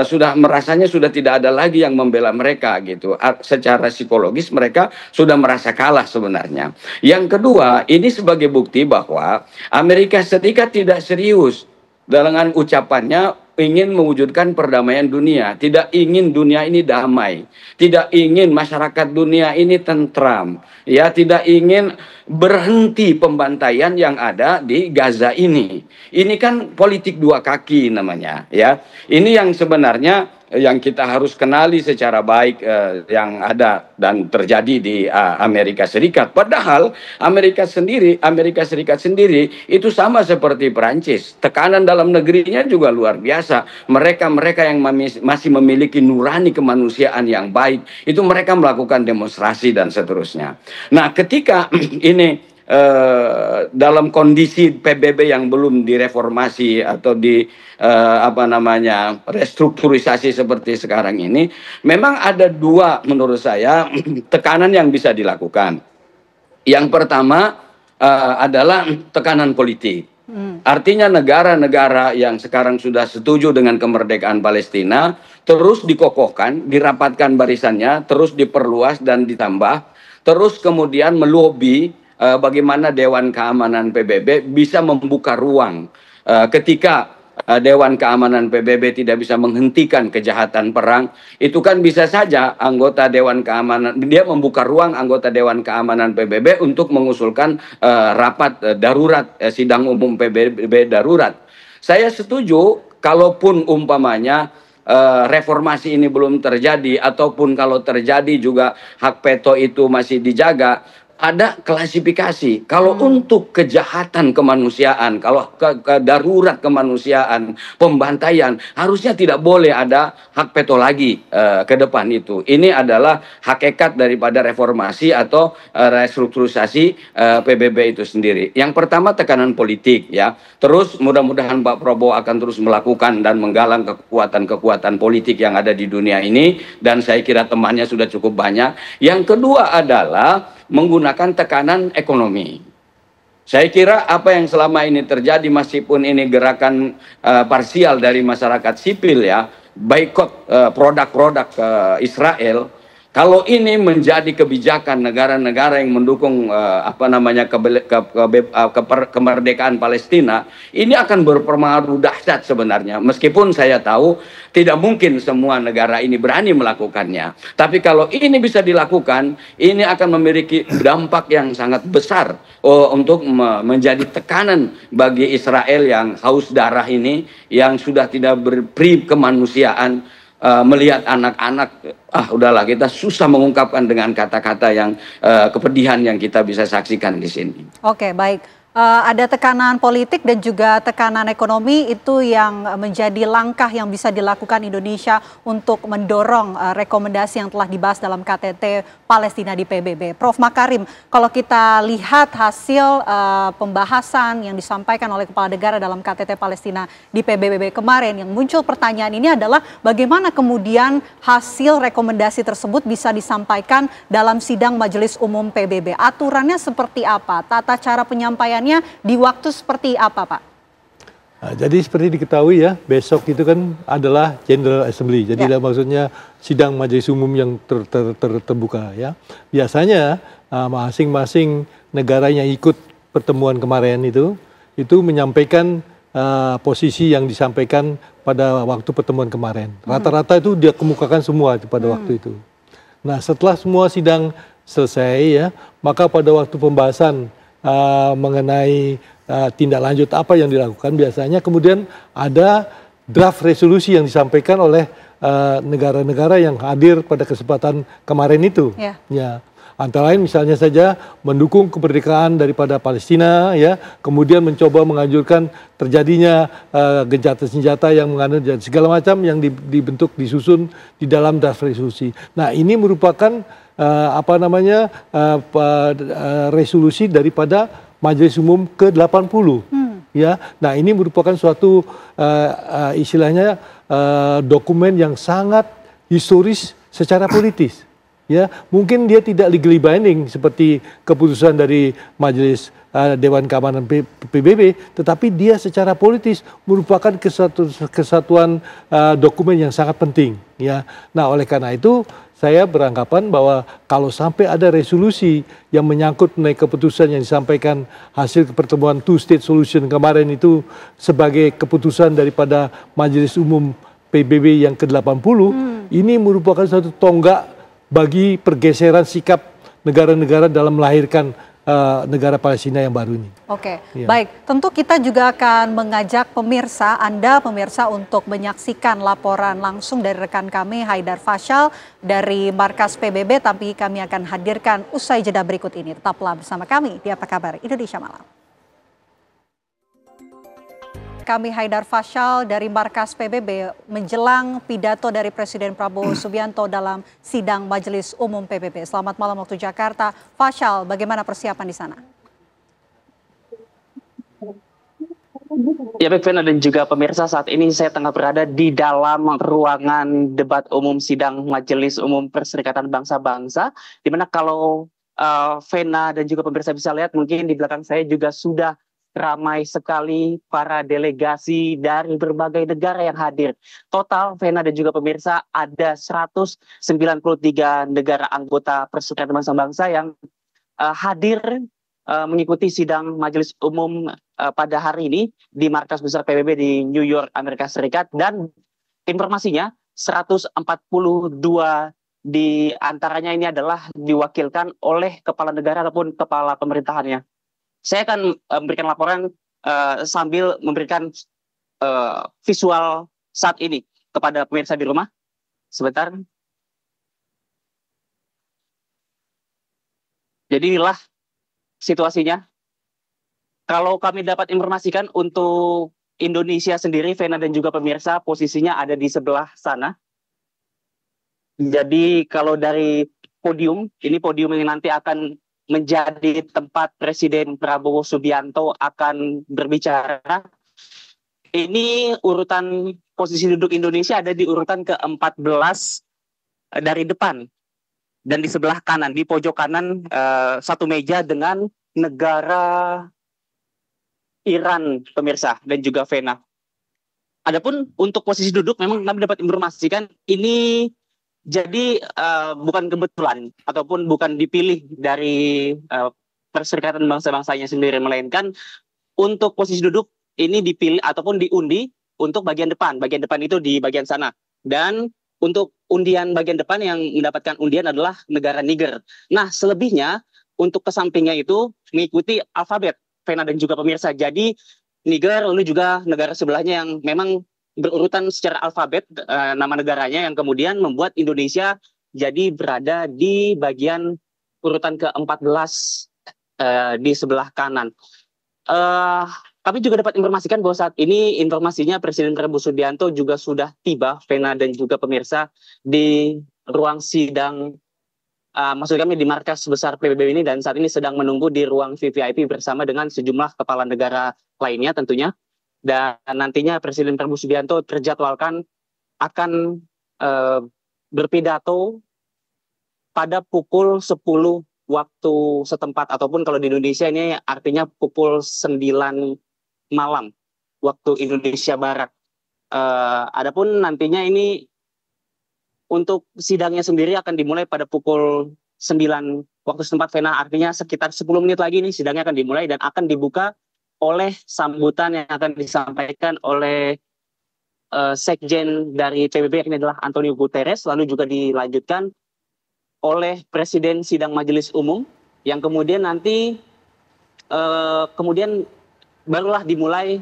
sudah merasanya sudah tidak ada lagi yang membela mereka gitu. Secara psikologis mereka sudah merasa kalah sebenarnya. Yang kedua, ini sebagai bukti bahwa Amerika Serikat tidak serius dengan ucapannya ingin mewujudkan perdamaian dunia, tidak ingin dunia ini damai, tidak ingin masyarakat dunia ini tentram, ya, tidak ingin berhenti pembantaian yang ada di Gaza ini. Ini kan politik dua kaki namanya, ya. Ini yang sebenarnya yang kita harus kenali secara baik yang ada dan terjadi di Amerika Serikat. Padahal Amerika Serikat sendiri itu sama seperti Perancis. Tekanan dalam negerinya juga luar biasa. Mereka yang masih memiliki nurani kemanusiaan yang baik, itu mereka melakukan demonstrasi dan seterusnya. Nah, ketika ini dalam kondisi PBB yang belum direformasi atau restrukturisasi seperti sekarang ini, memang ada dua menurut saya tekanan yang bisa dilakukan. Yang pertama adalah tekanan politik. Artinya negara-negara yang sekarang sudah setuju dengan kemerdekaan Palestina terus dikokohkan, dirapatkan barisannya, terus diperluas dan ditambah, terus kemudian melobi bagaimana Dewan Keamanan PBB bisa membuka ruang ketika Dewan Keamanan PBB tidak bisa menghentikan kejahatan perang, itu kan bisa saja anggota Dewan Keamanan, dia membuka ruang anggota Dewan Keamanan PBB untuk mengusulkan rapat darurat, sidang umum PBB darurat. Saya setuju kalaupun umpamanya reformasi ini belum terjadi, ataupun kalau terjadi juga hak veto itu masih dijaga, ada klasifikasi. Kalau untuk kejahatan kemanusiaan, kalau darurat kemanusiaan, pembantaian, harusnya tidak boleh ada hak veto lagi ke depan itu. Ini adalah hakikat daripada reformasi atau restrukturisasi PBB itu sendiri. Yang pertama tekanan politik, ya. Terus mudah-mudahan Pak Prabowo akan terus melakukan dan menggalang kekuatan-kekuatan politik yang ada di dunia ini, dan saya kira temannya sudah cukup banyak. Yang kedua adalah menggunakan tekanan ekonomi. Saya kira apa yang selama ini terjadi, meskipun ini gerakan parsial dari masyarakat sipil, ya, boikot produk-produk Israel, kalau ini menjadi kebijakan negara-negara yang mendukung kemerdekaan Palestina, ini akan berpengaruh dahsyat sebenarnya. Meskipun saya tahu tidak mungkin semua negara ini berani melakukannya. Tapi kalau ini bisa dilakukan, ini akan memiliki dampak yang sangat besar untuk menjadi tekanan bagi Israel yang haus darah ini, yang sudah tidak berperi kemanusiaan. Melihat anak-anak, udahlah, kita susah mengungkapkan dengan kata-kata yang kepedihan yang kita bisa saksikan di sini. Oke, baik. Ada tekanan politik dan juga tekanan ekonomi, itu yang menjadi langkah yang bisa dilakukan Indonesia untuk mendorong rekomendasi yang telah dibahas dalam KTT Palestina di PBB. Prof. Makarim, kalau kita lihat hasil pembahasan yang disampaikan oleh Kepala Negara dalam KTT Palestina di PBB kemarin, yang muncul pertanyaan ini adalah bagaimana kemudian hasil rekomendasi tersebut bisa disampaikan dalam sidang Majelis Umum PBB. Aturannya seperti apa? Tata cara penyampaian di waktu seperti apa, Pak? Nah, jadi seperti diketahui, ya, besok itu kan adalah General Assembly. Jadi maksudnya sidang majelis umum yang terbuka, ya. Biasanya masing-masing negara yang ikut pertemuan kemarin itu menyampaikan posisi yang disampaikan pada waktu pertemuan kemarin. Rata-rata itu dia kemukakan semua pada waktu itu. Nah, setelah semua sidang selesai, ya, maka pada waktu pembahasan mengenai tindak lanjut apa yang dilakukan, biasanya kemudian ada draft resolusi yang disampaikan oleh negara-negara yang hadir pada kesempatan kemarin itu. Ya. Antara lain misalnya saja mendukung kemerdekaan daripada Palestina, ya, kemudian mencoba menganjurkan terjadinya gencatan senjata yang mengandung segala macam yang dibentuk disusun di dalam draft resolusi. Nah, ini merupakan resolusi daripada Majelis Umum ke-80. Ya, nah ini merupakan suatu istilahnya dokumen yang sangat historis secara politis. Ya, mungkin dia tidak legally binding seperti keputusan dari Majelis Dewan Keamanan PBB, tetapi dia secara politis merupakan kesatuan dokumen yang sangat penting. Ya, nah oleh karena itu saya beranggapan bahwa kalau sampai ada resolusi yang menyangkut mengenai keputusan yang disampaikan hasil pertemuan Two State Solution kemarin itu sebagai keputusan daripada Majelis Umum PBB yang ke-80, ini merupakan satu tonggak bagi pergeseran sikap negara-negara dalam melahirkan negara Palestina yang baru ini. Oke, baik. Tentu kita juga akan mengajak pemirsa, Anda pemirsa untuk menyaksikan laporan langsung dari rekan kami Haidar Fasyal dari Markas PBB, tapi kami akan hadirkan usai jeda berikut ini. Tetaplah bersama kami di Apa Kabar Indonesia Malam. Kami Haidar Fasyal dari Markas PBB menjelang pidato dari Presiden Prabowo Subianto dalam sidang Majelis Umum PBB. Selamat malam waktu Jakarta. Fasyal, bagaimana persiapan di sana? Ya baik, Vena dan juga pemirsa, saat ini saya tengah berada di dalam ruangan debat umum sidang Majelis Umum Perserikatan Bangsa-Bangsa, di mana kalau Vena dan juga pemirsa bisa lihat, mungkin di belakang saya juga sudah ramai sekali para delegasi dari berbagai negara yang hadir. Total, Vena dan juga pemirsa, ada 193 negara anggota Perserikatan Bangsa-Bangsa yang hadir mengikuti sidang Majelis Umum pada hari ini di Markas Besar PBB di New York, Amerika Serikat. Dan informasinya 142 di antaranya ini adalah diwakilkan oleh kepala negara ataupun kepala pemerintahannya. Saya akan memberikan laporan sambil memberikan visual saat ini kepada pemirsa di rumah. Sebentar. Jadi inilah situasinya. Kalau kami dapat informasikan untuk Indonesia sendiri, Vena dan juga pemirsa, posisinya ada di sebelah sana. Jadi kalau dari podium, ini podium yang nanti akan menjadi tempat Presiden Prabowo Subianto akan berbicara. Ini urutan posisi duduk Indonesia ada di urutan ke-14 dari depan. Dan di sebelah kanan, di pojok kanan satu meja dengan negara Iran, pemirsa dan juga Vena. Adapun untuk posisi duduk memang kami dapat informasikan ini jadi bukan kebetulan ataupun bukan dipilih dari Perserikatan Bangsa-Bangsanya sendiri, melainkan untuk posisi duduk ini dipilih ataupun diundi untuk bagian depan. Bagian depan itu di bagian sana. Dan untuk undian bagian depan yang mendapatkan undian adalah negara Niger. Nah, selebihnya untuk ke sampingnya itu mengikuti alfabet, Vena dan juga pemirsa. Jadi Niger lalu juga negara sebelahnya yang memang berurutan secara alfabet nama negaranya, yang kemudian membuat Indonesia jadi berada di bagian urutan ke-14 di sebelah kanan. Kami juga dapat informasikan bahwa saat ini informasinya Presiden Prabowo Subianto juga sudah tiba, Vena dan juga pemirsa, di ruang sidang, maksud kami di Markas Besar PBB ini, dan saat ini sedang menunggu di ruang VVIP bersama dengan sejumlah kepala negara lainnya tentunya. Dan nantinya Presiden Prabowo Subianto terjadwalkan akan berpidato pada pukul 10 waktu setempat, ataupun kalau di Indonesia ini artinya pukul 9 malam waktu Indonesia Barat. Adapun nantinya ini untuk sidangnya sendiri akan dimulai pada pukul 9 waktu setempat, Vena, artinya sekitar 10 menit lagi nih sidangnya akan dimulai dan akan dibuka oleh sambutan yang akan disampaikan oleh Sekjen dari PBB, ini adalah Antonio Guterres, lalu juga dilanjutkan oleh Presiden Sidang Majelis Umum, yang kemudian nanti kemudian barulah dimulai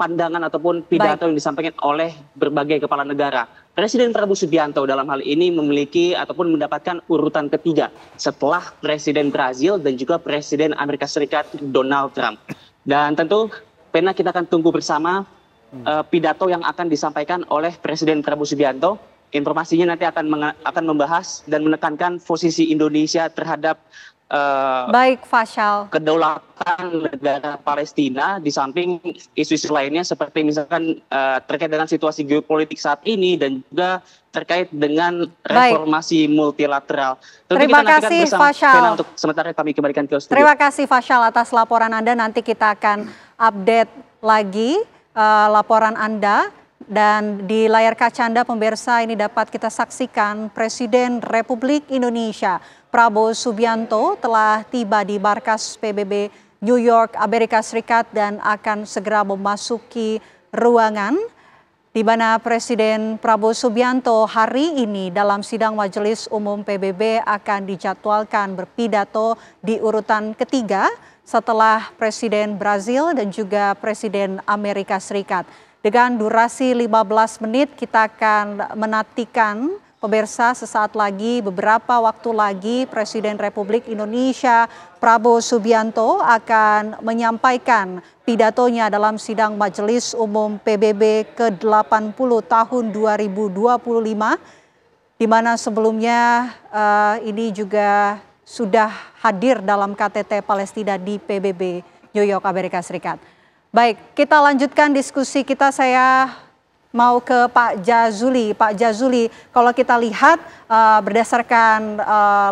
pandangan ataupun pidato yang disampaikan oleh berbagai kepala negara. Presiden Prabowo Subianto dalam hal ini memiliki ataupun mendapatkan urutan ketiga setelah Presiden Brazil dan juga Presiden Amerika Serikat Donald Trump. Dan tentu Pena kita akan tunggu bersama pidato yang akan disampaikan oleh Presiden Prabowo Subianto. Informasinya nanti akan membahas dan menekankan posisi Indonesia terhadap baik, Fasyal, kedaulatan negara Palestina, di samping isu-isu lainnya seperti misalkan terkait dengan situasi geopolitik saat ini dan juga terkait dengan reformasi multilateral. Terima kasih, Fasyal. Untuk sementara kami kembalikan ke studio. Terima kasih, Fasyal, atas laporan Anda. Nanti kita akan update lagi laporan Anda. Dan di layar kaca Anda pemirsa, ini dapat kita saksikan Presiden Republik Indonesia Prabowo Subianto telah tiba di markas PBB New York, Amerika Serikat dan akan segera memasuki ruangan di mana Presiden Prabowo Subianto hari ini dalam sidang Majelis Umum PBB akan dijadwalkan berpidato di urutan ketiga setelah Presiden Brazil dan juga Presiden Amerika Serikat. Dengan durasi 15 menit kita akan menantikan pemirsa sesaat lagi, beberapa waktu lagi Presiden Republik Indonesia Prabowo Subianto akan menyampaikan pidatonya dalam sidang Majelis Umum PBB ke-80 tahun 2025, di mana sebelumnya ini juga sudah hadir dalam KTT Palestina di PBB New York, Amerika Serikat. Baik, kita lanjutkan diskusi kita. Saya mau ke Pak Jazuli. Pak Jazuli, kalau kita lihat berdasarkan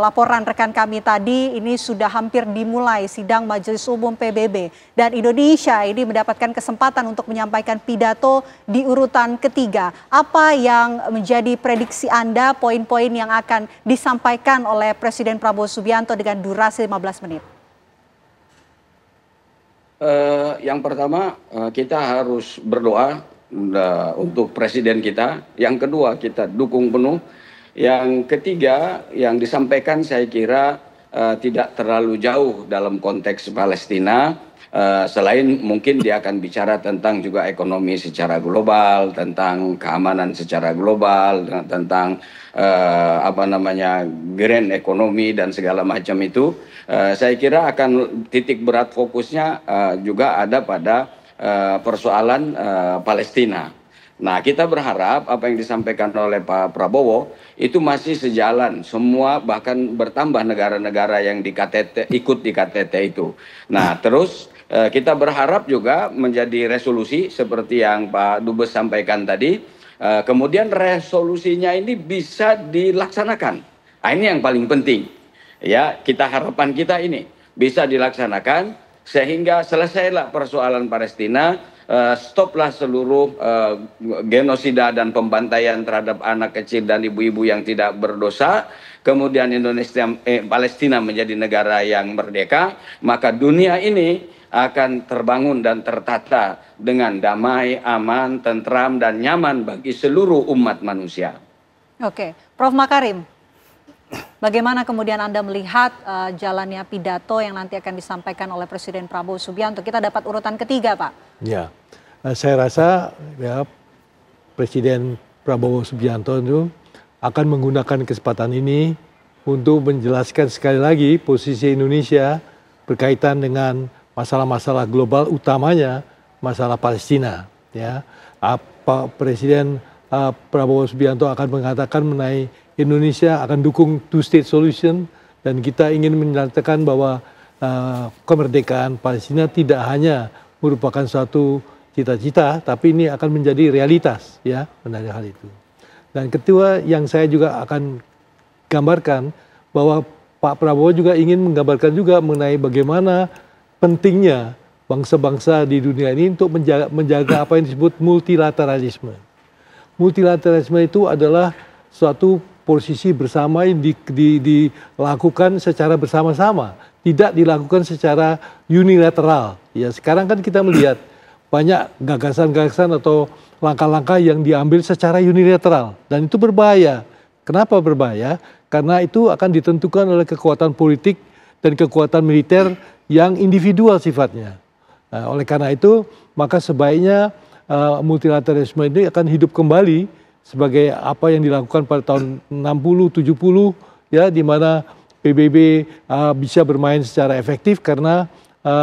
laporan rekan kami tadi, ini sudah hampir dimulai sidang Majelis Umum PBB. Dan Indonesia ini mendapatkan kesempatan untuk menyampaikan pidato di urutan ketiga. Apa yang menjadi prediksi Anda, poin-poin yang akan disampaikan oleh Presiden Prabowo Subianto dengan durasi 15 menit? Yang pertama kita harus berdoa untuk presiden kita. Yang kedua kita dukung penuh. Yang ketiga yang disampaikan saya kira tidak terlalu jauh dalam konteks Palestina. Selain mungkin dia akan bicara tentang juga ekonomi secara global, tentang keamanan secara global, tentang grand ekonomi dan segala macam itu. Saya kira akan titik berat fokusnya juga ada pada persoalan Palestina. Nah, kita berharap apa yang disampaikan oleh Pak Prabowo itu masih sejalan. Semua bahkan bertambah negara-negara yang ikut di KTT itu. Nah, terus kita berharap juga menjadi resolusi seperti yang Pak Dubes sampaikan tadi. Kemudian resolusinya ini bisa dilaksanakan. Nah, ini yang paling penting. Ya, harapan kita ini bisa dilaksanakan sehingga selesailah persoalan Palestina, stoplah seluruh genosida dan pembantaian terhadap anak kecil dan ibu-ibu yang tidak berdosa. Kemudian Palestina menjadi negara yang merdeka, maka dunia ini akan terbangun dan tertata dengan damai, aman, tentram, dan nyaman bagi seluruh umat manusia. Oke, Prof. Makarim, bagaimana kemudian Anda melihat jalannya pidato yang nanti akan disampaikan oleh Presiden Prabowo Subianto? Kita dapat urutan ketiga, Pak. Ya, saya rasa ya Presiden Prabowo Subianto itu akan menggunakan kesempatan ini untuk menjelaskan sekali lagi posisi Indonesia berkaitan dengan masalah-masalah global, utamanya masalah Palestina. Ya, Presiden Prabowo Subianto akan mengatakan mengenai Indonesia akan dukung two-state solution dan kita ingin menyatakan bahwa kemerdekaan Palestina tidak hanya merupakan suatu cita-cita, tapi ini akan menjadi realitas, ya, mengenai hal itu. Dan kedua yang saya juga akan gambarkan bahwa Pak Prabowo juga ingin menggambarkan juga mengenai bagaimana pentingnya bangsa-bangsa di dunia ini untuk menjaga apa yang disebut multilateralisme. Multilateralisme itu adalah suatu posisi bersama yang dilakukan secara bersama-sama, tidak dilakukan secara unilateral. Ya, sekarang kan kita melihat banyak gagasan-gagasan atau langkah-langkah yang diambil secara unilateral dan itu berbahaya. Kenapa berbahaya? Karena itu akan ditentukan oleh kekuatan politik dan kekuatan militer yang individual sifatnya. Oleh karena itu, maka sebaiknya multilateralisme ini akan hidup kembali sebagai apa yang dilakukan pada tahun 60-70 ya, di mana PBB bisa bermain secara efektif karena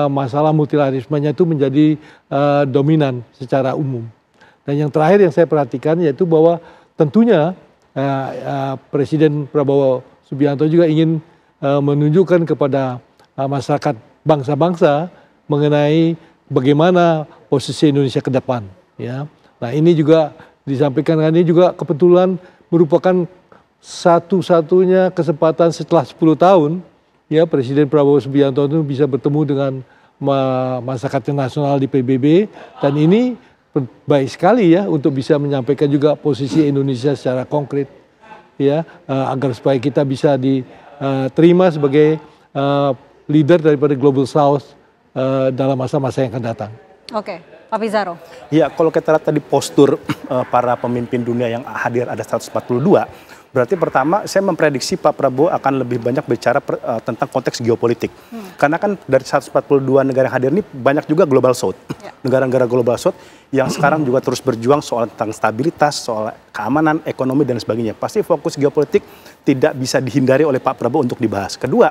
masalah multilateralismenya itu menjadi dominan secara umum. Dan yang terakhir yang saya perhatikan yaitu bahwa tentunya Presiden Prabowo Subianto juga ingin menunjukkan kepada masyarakat bangsa-bangsa mengenai bagaimana posisi Indonesia ke depan. Ya. Nah ini juga disampaikan, ini juga kebetulan merupakan satu-satunya kesempatan setelah 10 tahun ya Presiden Prabowo Subianto itu bisa bertemu dengan masyarakat nasional di PBB, dan ini baik sekali ya untuk bisa menyampaikan juga posisi Indonesia secara konkret ya, agar supaya kita bisa diterima sebagai leader daripada Global South dalam masa-masa yang akan datang. Oke, Pak Pizarro. Ya, kalau kita lihat tadi postur para pemimpin dunia yang hadir ada 142, berarti pertama saya memprediksi Pak Prabowo akan lebih banyak bicara tentang konteks geopolitik. Karena kan dari 142 negara yang hadir ini banyak juga Global South. Negara-negara Global South yang sekarang juga terus berjuang soal tentang stabilitas, soal keamanan, ekonomi, dan sebagainya. Pasti fokus geopolitik tidak bisa dihindari oleh Pak Prabowo untuk dibahas. Kedua,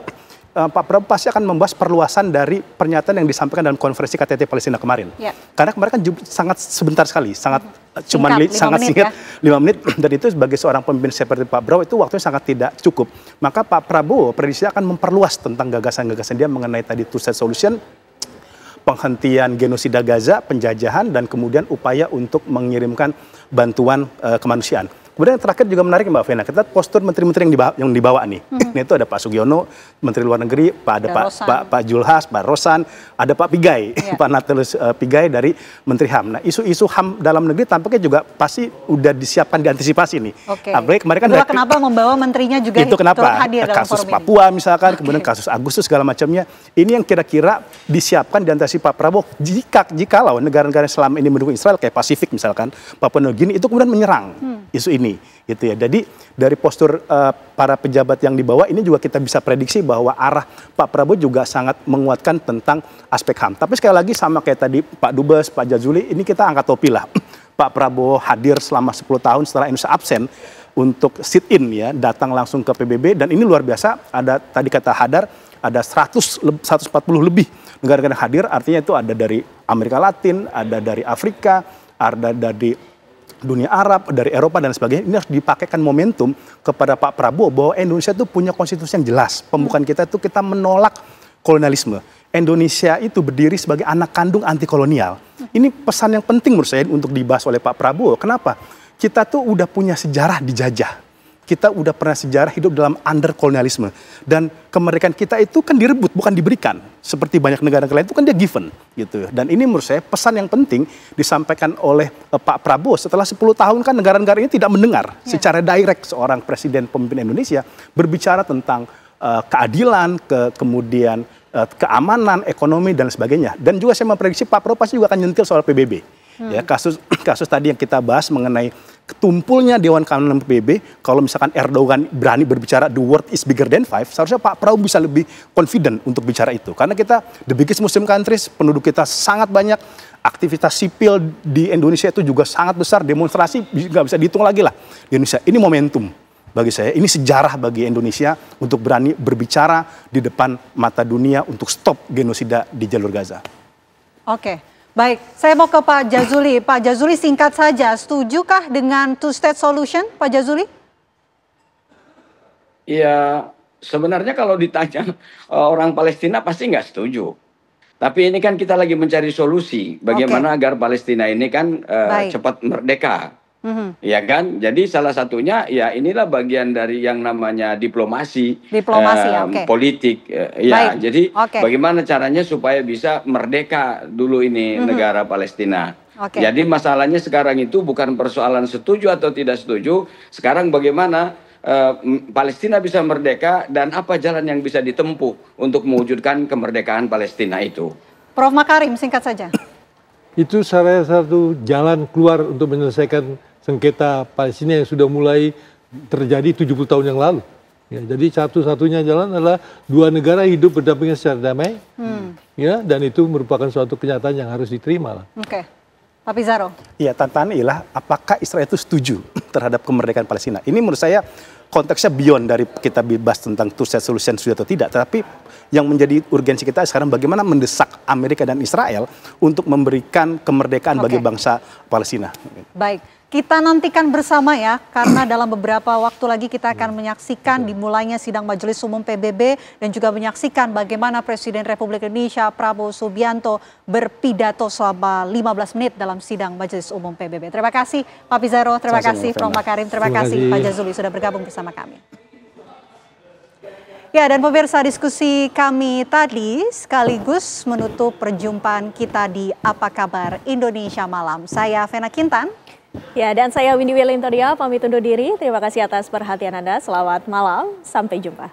Pak Prabowo pasti akan membahas perluasan dari pernyataan yang disampaikan dalam konferensi KTT Palestina kemarin. Ya. Karena kemarin kan sangat sebentar sekali, sangat sangat singkat, 5 menit, dan itu sebagai seorang pemimpin seperti Pak Prabowo itu waktunya sangat tidak cukup. Maka Pak Prabowo prediksi akan memperluas tentang gagasan-gagasan dia mengenai tadi two-state solution, penghentian genosida Gaza, penjajahan, dan kemudian upaya untuk mengirimkan bantuan kemanusiaan. Kemudian yang terakhir juga menarik Mbak Vena, kita postur menteri-menteri yang dibawa nih. Ini itu ada Pak Sugiono, Menteri Luar Negeri, Pak Julhas, Pak Rosan, ada Pak Pigai, Pak Natalius Pigai dari Menteri HAM. Nah, isu-isu HAM dalam negeri tampaknya juga pasti udah disiapkan, diantisipasi nih. Apalagi kemarin kan kenapa membawa menterinya juga itu kenapa hadir dalam kasus forum Papua misalkan, kemudian kasus Agustus segala macamnya. Ini yang kira-kira disiapkan diantisipasi Pak Prabowo jikalau negara-negara yang selama ini mendukung Israel kayak Pasifik misalkan, Papua Nugini itu kemudian menyerang isu ini. Gitu ya. Jadi dari postur para pejabat yang dibawa ini juga kita bisa prediksi bahwa arah Pak Prabowo juga sangat menguatkan tentang aspek HAM. Tapi sekali lagi sama kayak tadi Pak Dubes, Pak Jazuli, ini kita angkat topi lah. Pak Prabowo hadir selama 10 tahun setelah Indonesia absen untuk sit-in ya, datang langsung ke PBB, dan ini luar biasa. Ada tadi kata Hadar, ada 140 lebih negara-negara hadir, artinya itu ada dari Amerika Latin, ada dari Afrika, ada dari dunia Arab, dari Eropa, dan sebagainya. Ini harus dipakaikan momentum kepada Pak Prabowo bahwa Indonesia itu punya konstitusi yang jelas. Pembukaan kita itu kita menolak kolonialisme. Indonesia itu berdiri sebagai anak kandung anti kolonial. Ini pesan yang penting menurut saya untuk dibahas oleh Pak Prabowo. Kenapa? Kita tuh udah punya sejarah dijajah. Kita udah pernah sejarah hidup dalam under kolonialisme. Dan kemerdekaan kita itu kan direbut, bukan diberikan. Seperti banyak negara-negara lain itu kan dia given. Gitu. Dan ini menurut saya pesan yang penting disampaikan oleh Pak Prabowo. Setelah 10 tahun kan negara-negara ini tidak mendengar secara direct seorang presiden pemimpin Indonesia berbicara tentang keadilan, kemudian keamanan, ekonomi, dan sebagainya. Dan juga saya memprediksi Pak Prabowo pasti juga akan nyentil soal PBB. Ya, kasus tadi yang kita bahas mengenai ketumpulnya Dewan Keamanan PBB, kalau misalkan Erdogan berani berbicara the world is bigger than 5, seharusnya Pak Prabowo bisa lebih confident untuk bicara itu. Karena kita the biggest Muslim countries, penduduk kita sangat banyak, aktivitas sipil di Indonesia itu juga sangat besar, demonstrasi nggak bisa dihitung lagi lah di Indonesia. Ini momentum bagi saya, ini sejarah bagi Indonesia untuk berani berbicara di depan mata dunia untuk stop genosida di jalur Gaza. Oke. Baik, saya mau ke Pak Jazuli. Pak Jazuli, singkat saja, setujukah dengan two-state solution, Pak Jazuli? Ya, sebenarnya kalau ditanya orang Palestina pasti nggak setuju. Tapi ini kan kita lagi mencari solusi bagaimana agar Palestina ini kan cepat merdeka. Ya kan, jadi salah satunya ya inilah bagian dari yang namanya diplomasi politik ya. Jadi bagaimana caranya supaya bisa merdeka dulu ini negara Palestina. Jadi masalahnya sekarang itu bukan persoalan setuju atau tidak setuju, sekarang bagaimana Palestina bisa merdeka dan apa jalan yang bisa ditempuh untuk mewujudkan kemerdekaan Palestina itu. Prof. Makarim, singkat saja. Itu salah satu jalan keluar untuk menyelesaikan sengketa Palestina yang sudah mulai terjadi 70 tahun yang lalu. Ya, jadi satu-satunya jalan adalah dua negara hidup berdampingan secara damai, ya, dan itu merupakan suatu kenyataan yang harus diterima lah. Oke, Pak Pizarro. Iya, tantangannya ialah apakah Israel itu setuju terhadap kemerdekaan Palestina. Ini menurut saya konteksnya beyond dari kita bebas tentang two-state solution sudah atau tidak, tetapi yang menjadi urgensi kita sekarang bagaimana mendesak Amerika dan Israel untuk memberikan kemerdekaan bagi bangsa Palestina. Baik, kita nantikan bersama ya, karena dalam beberapa waktu lagi kita akan menyaksikan dimulainya sidang Majelis Umum PBB dan juga menyaksikan bagaimana Presiden Republik Indonesia Prabowo Subianto berpidato selama 15 menit dalam sidang Majelis Umum PBB. Terima kasih Pak Pizarro, terima kasih Prof. Makarim, terima kasih Pak Jazuli sudah bergabung bersama kami. Ya, dan pemirsa, diskusi kami tadi sekaligus menutup perjumpaan kita di Apa Kabar Indonesia Malam. Saya Vena Kintan. Ya, dan saya Windy Wilintodia pamit undur diri. Terima kasih atas perhatian Anda. Selamat malam, sampai jumpa.